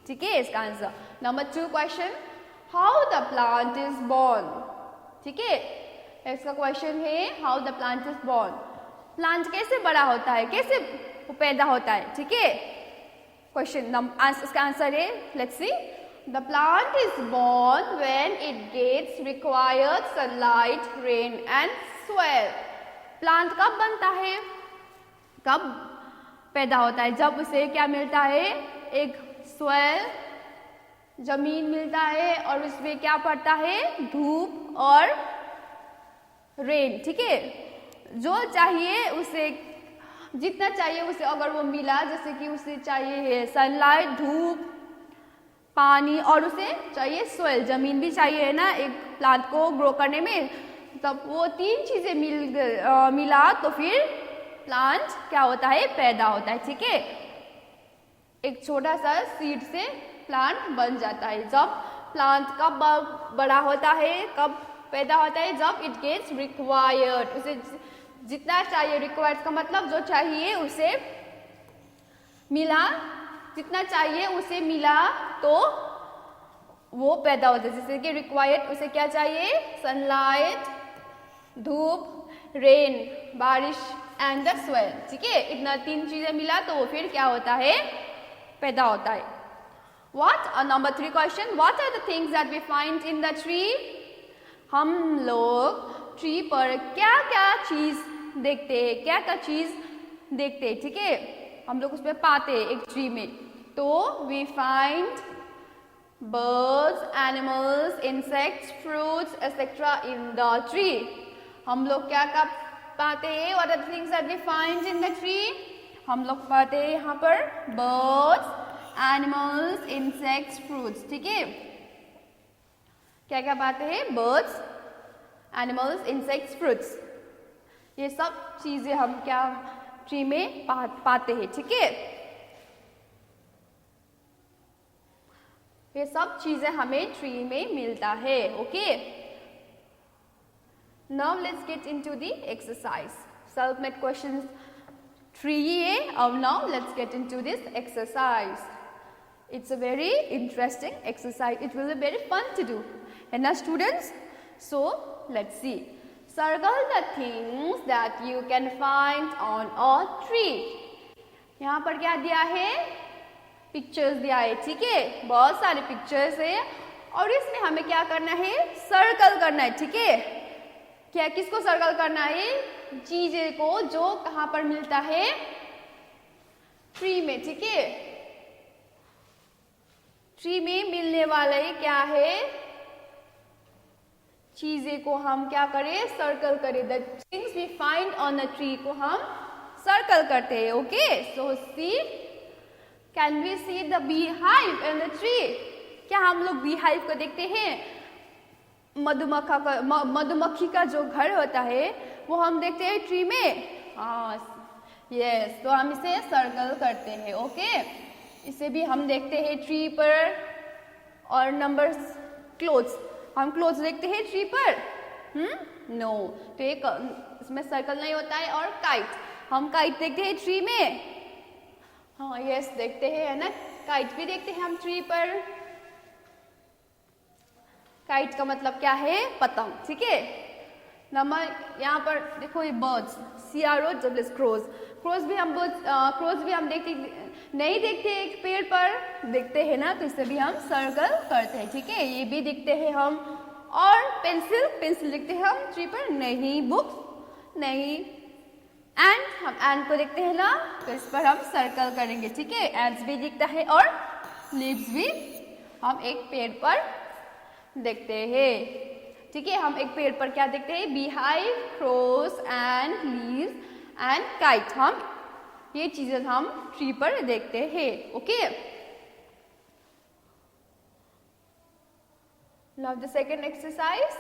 ठीक है इसका answer. Number 2 question, how the plant is born, ठीक है, इसका क्वेश्चन है how the plant is born. Plant कैसे बड़ा होता है, कैसे पैदा होता है, ठीक है। क्वेश्चन इसका आंसर है, let's C, the plant is born when it gets required sunlight, rain and soil. Plant कब बनता है? कब पैदा होता है? जब उसे क्या मिलता है? एक सॉइल, जमीन मिलता है और उसमें क्या पड़ता है? धूप और रेन, ठीक है। जो चाहिए उसे, जितना चाहिए उसे अगर वो मिला, जैसे कि उसे चाहिए सनलाइट, धूप, पानी और उसे चाहिए सॉइल, जमीन भी चाहिए है ना एक प्लांट को ग्रो करने में, तब वो तीन चीजें मिला तो फिर प्लांट क्या होता है? पैदा होता है, ठीक है। एक छोटा सा सीड से प्लांट बन जाता है। जब प्लांट कब बड़ा होता है, कब पैदा होता है? जब इट गेट्स रिक्वायर्ड, उसे जितना चाहिए, रिक्वायर्ड का मतलब जो चाहिए उसे मिला, जितना चाहिए उसे मिला तो वो पैदा होता है। जैसे कि रिक्वायर्ड, उसे क्या चाहिए? सनलाइट, धूप, रेन, बारिश एंड द सॉइल, ठीक है। इतना तीन चीजें मिला तो वो फिर क्या होता है? पैदा होता है। What? Number 3 question. What are the things that we find in the tree? हम लोग ट्री पर क्या क्या चीज देखते हैं, क्या क्या चीज देखते हैं, ठीक है। हम लोग उसमें पाते हैं एक ट्री में, तो we find birds, animals, insects, fruits, etc. in the tree. हम लोग क्या क्या पाते हैं? What are the things that we find in the tree? हम लोग पाते हैं यहाँ पर birds, animals, insects, fruits, ठीक है। क्या क्या पाते हैं? birds, animals, insects, fruits, ये सब चीजें हम क्या ट्री में पाते हैं, ठीक है। ये सब चीजें हमें ट्री में मिलता है, okay. Now let's get into the exercise. Self-made questions 3A. Now let's get into this exercise. It's a very interesting exercise. It will be very fun to do. And now students, so let's see. Circle the things that you can find on a tree. यहाँ पर क्या दिया है? Pictures दिया है, ठीक है। बहुत सारे पिक्चर्स है और इसमें हमें क्या करना है? सर्कल करना है, ठीक है। क्या, किसको सर्कल करना है? चीजें को जो कहाँ पर मिलता है? ट्री में, ठीक है। ट्री में मिलने वाले क्या है? चीजें को हम क्या करें? सर्कल करें। The things we find on the tree को हम सर्कल करते हैं, okay. So see, can we see the bee hive in the tree? क्या हम लोग बी हाइव को देखते हैं? मधुमक्खी का जो घर होता है वो हम देखते हैं ट्री में। हाँ, यस, तो हम इसे सर्कल करते हैं, ओके। इसे भी हम देखते हैं ट्री पर। और नंबर क्लोथ्स, हम क्लोथ्स देखते हैं ट्री पर? नो, तो एक इसमें सर्कल नहीं होता है। और काइट, हम काइट देखते हैं ट्री में? हाँ, यस, देखते हैं, है ना। काइट भी देखते हैं हम ट्री पर। काइट का मतलब क्या है? पतंग, ठीक है। नंबर यहाँ पर देखो, ये बर्ड्स, CROWS, क्रोज। क्रोज भी हम देखते नहीं देखते एक पेड़ पर, देखते हैं ना, तो इसे भी हम सर्कल करते हैं, ठीक है। ये भी दिखते हैं हम। और पेंसिल दिखते हैं हम ट्री पर? नहीं। बुक्स नहीं। एंड, हम एंड को देखते हैं ना, तो इस पर हम सर्कल करेंगे, ठीक है। एंड्स भी दिखता है और लीव्स भी हम एक पेड़ पर देखते हैं, ठीक है। हम एक पेड़ पर क्या देखते हैं? Bee hive, cross and leaves and kite, हम ये चीजें हम ट्री पर देखते हैं, okay. Now the second exercise,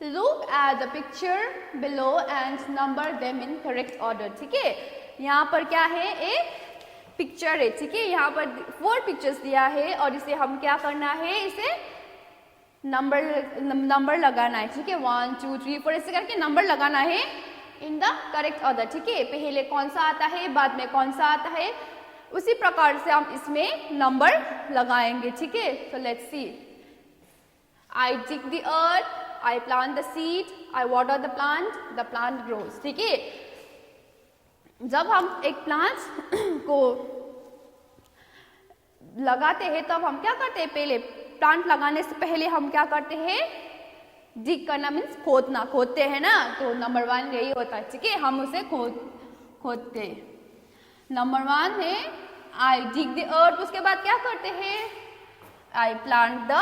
look at the picture below and number them in correct order, ठीक है। यहाँ पर क्या है? एक पिक्चर है, ठीक है। यहाँ पर 4 पिक्चर्स दिया है और इसे हम क्या करना है? इसे नंबर लगाना है, ठीक है। 1 2 3 4 ऐसे करके नंबर लगाना है इन द करेक्ट ऑर्डर, ठीक है। पहले कौन सा आता है, बाद में कौन सा आता है, उसी प्रकार से हम इसमें नंबर लगाएंगे, ठीक है। तो let's see. I dig the earth, I plant the seed, I water the plant grows, ठीक है। जब हम एक प्लांट को लगाते हैं तब हम क्या करते हैं? पहले प्लांट लगाने से पहले हम क्या करते हैं? डिग करना मीन्स खोदते हैं ना, तो नंबर 1 यही होता है, ठीक है। हम उसे खोदते हैं। नंबर 1 है आई डिग द अर्थ, उसके बाद क्या करते हैं आई प्लांट द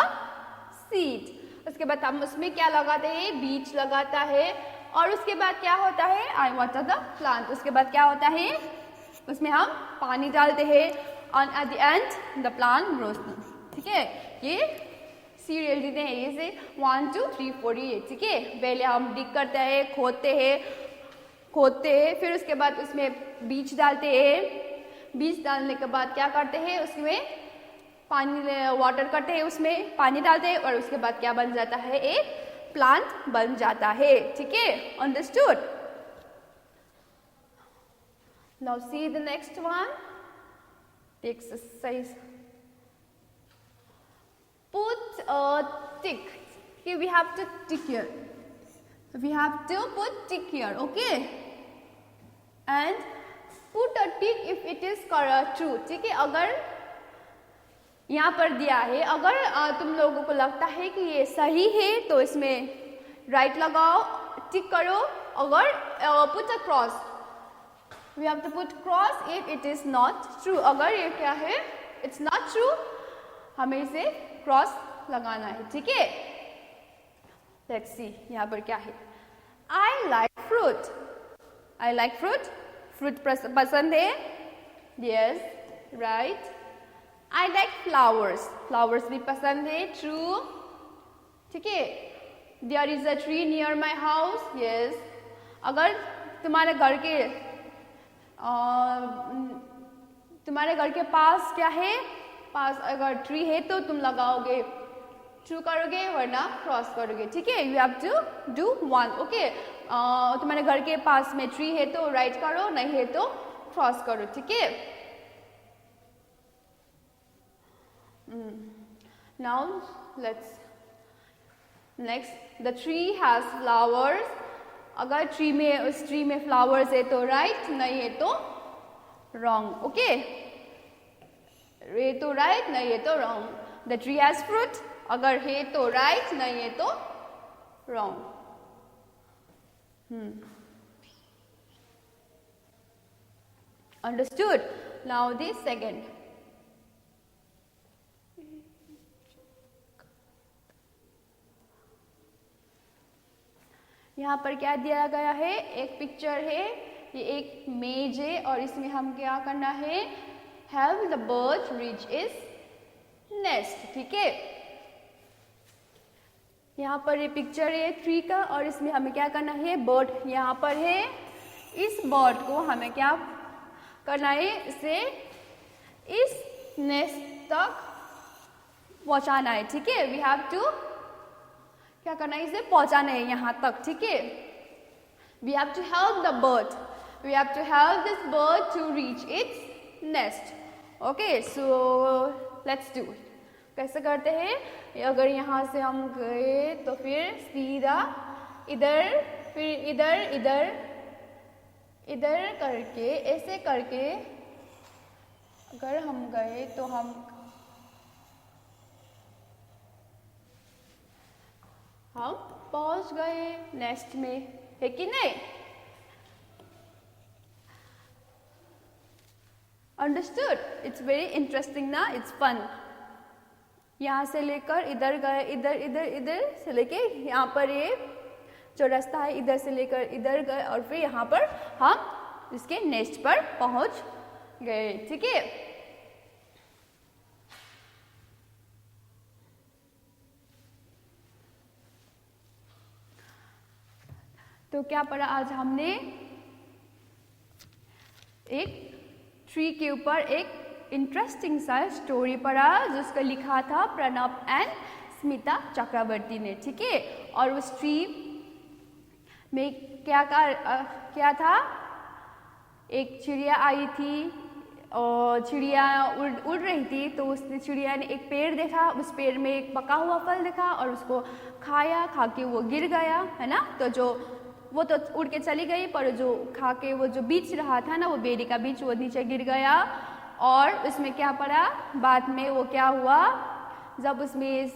सीड, उसके बाद हम उसमें क्या लगाते हैं बीज लगाता है, और उसके बाद क्या होता है आई वाटर द प्लांट, उसके बाद क्या होता है उसमें हम पानी डालते हैं और at the end the plant grows. ठीक है, ये सीरियल देते हैं ये से 1 2 3 4 ये। ठीक है, पहले हम डिग करते हैं, खोदते हैं, फिर उसके बाद उसमें बीज डालते हैं, बीज डालने के बाद क्या करते हैं उसमें पानी वाटर करते हैं, उसमें पानी डालते हैं, और उसके बाद क्या बन जाता है एक प्लांट बन जाता है। ठीक है, understood. Now see the next one, the exercise. Put a tick. Okay, we have to tick here. We have to put tick here, okay? And put a tick if it is true. ठीक है, अगर यहाँ पर दिया है, अगर तुम लोगों को लगता है कि ये सही है तो इसमें राइट लगाओ, टिक करो, अगर put a cross, we have to put cross if it is not true, अगर ये क्या है इट्स नॉट ट्रू हमें इसे क्रॉस लगाना है। ठीक है, लेट्स सी यहाँ पर क्या है। I like fruit, I like fruit, fruit पसंद है, yes right. I like flowers, flowers भी पसंद है, ट्रू। ठीक है, there is a tree near my house, yes. अगर तुम्हारे घर के पास क्या है, पास अगर ट्री है तो तुम लगाओगे ट्रू करोगे, वरना क्रॉस करोगे। ठीक है, you have to do one, okay. तुम्हारे घर के पास में ट्री है तो राइट करो, नहीं है तो क्रॉस करो। ठीक है, now let's next the tree has flowers, अगर ट्री में उस ट्री में फ्लावर्स है तो राइट, नहीं है तो रॉन्ग। ओके, ये तो राइट, नहीं है तो wrong. The tree has fruit, अगर है तो राइट, नहीं है तो wrong. Understood. Now the second, यहाँ पर क्या दिया गया है, एक पिक्चर है, ये एक मेज है और इसमें हम क्या करना है, help the bird reach is nest. ठीक है, यहाँ पर ये पिक्चर है ट्री का और इसमें हमें क्या करना है, बर्ड यहाँ पर है, इस बर्ड को हमें क्या करना है, इसे इस नेस्ट तक पहुँचाना है। ठीक है, वी हैव टू क्या करना है, इसे पहुंचाना है यहाँ तक। ठीक है, we have to help the bird, we have to help this bird to reach its nest. Okay, so let's do it. कैसे करते हैं, अगर यहाँ से हम गए तो फिर सीधा इधर, फिर इधर इधर इधर करके, ऐसे करके अगर हम गए तो हम पहुंच गए नेस्ट में, है कि नहीं? अंडरस्टूड? इट्स वेरी इंटरेस्टिंग ना, इट्स फन। यहाँ से लेकर इधर गए, इधर इधर इधर से लेके यहाँ पर ये जो रास्ता है इधर से लेकर इधर गए और फिर यहाँ पर हम इसके नेस्ट पर पहुंच गए। ठीक है, तो क्या पढ़ा आज हमने, एक ट्री के ऊपर एक इंटरेस्टिंग सा स्टोरी पढ़ा जिसका लिखा था प्रणब एंड स्मिता चक्रवर्ती ने। ठीक है, और उस ट्री में क्या था, एक चिड़िया आई थी और चिड़िया उड़ रही थी, तो उस चिड़िया ने एक पेड़ देखा, उस पेड़ में एक पका हुआ फल देखा और उसको खाया, खा के वो गिर गया, है ना। तो वो तो उड़ के चली गई, पर जो खा के वो जो बीज रहा था ना, वो बेरी का बीज, वो नीचे गिर गया और उसमें क्या पड़ा, बाद में वो क्या हुआ, जब उसमें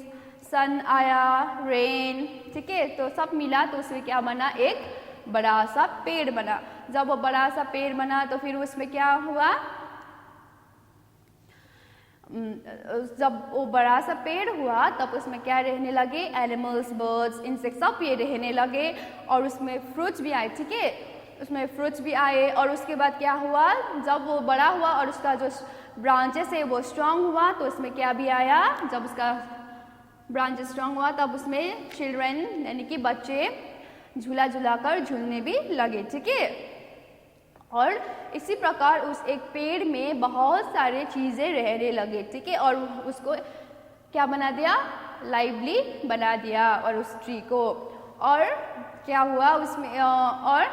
सन आया, रेन, ठीक है, तो सब मिला तो उसमें क्या बना, एक बड़ा सा पेड़ बना। जब वो बड़ा सा पेड़ बना तो फिर उसमें क्या हुआ, जब वो बड़ा सा पेड़ हुआ तब उसमें क्या रहने लगे, एनिमल्स, बर्ड्स, इंसेक्ट्स सब ये रहने लगे और उसमें फ्रूट्स भी आए। ठीक है, उसमें फ्रूट्स भी आए और उसके बाद क्या हुआ, जब वो बड़ा हुआ और उसका जो ब्रांचेस है वो स्ट्रांग हुआ तो उसमें क्या भी आया, जब उसका ब्रांचेस स्ट्रांग हुआ तब उसमें चिल्ड्रन यानी कि बच्चे झूला झूला कर झूलने भी लगे। ठीक है, और इसी प्रकार उस एक पेड़ में बहुत सारे चीज़ें रहने लगे। ठीक है, और उसको क्या बना दिया, लाइवली बना दिया और उस ट्री को। और क्या हुआ उसमें, और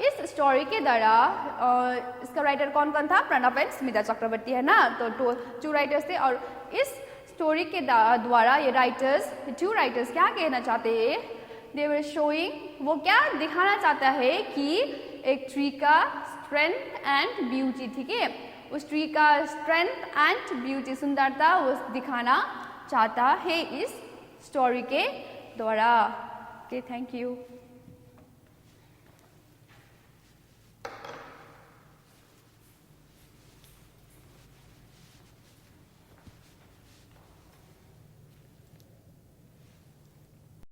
इस स्टोरी के द्वारा इसका राइटर कौन कौन था, प्रणब एंड स्मिता चक्रवर्ती है ना, तो टू राइटर्स थे। और इस स्टोरी के द्वारा ये राइटर्स, टू राइटर्स क्या कहना चाहते हैं, दे वर शोइंग, वो क्या दिखाना चाहता है कि एक ट्री का स्ट्रेंथ एंड ब्यूटी। ठीक है, उस ट्री का स्ट्रेंथ एंड ब्यूटी, सुंदरता वो दिखाना चाहता है इस स्टोरी के द्वारा। Okay, thank you.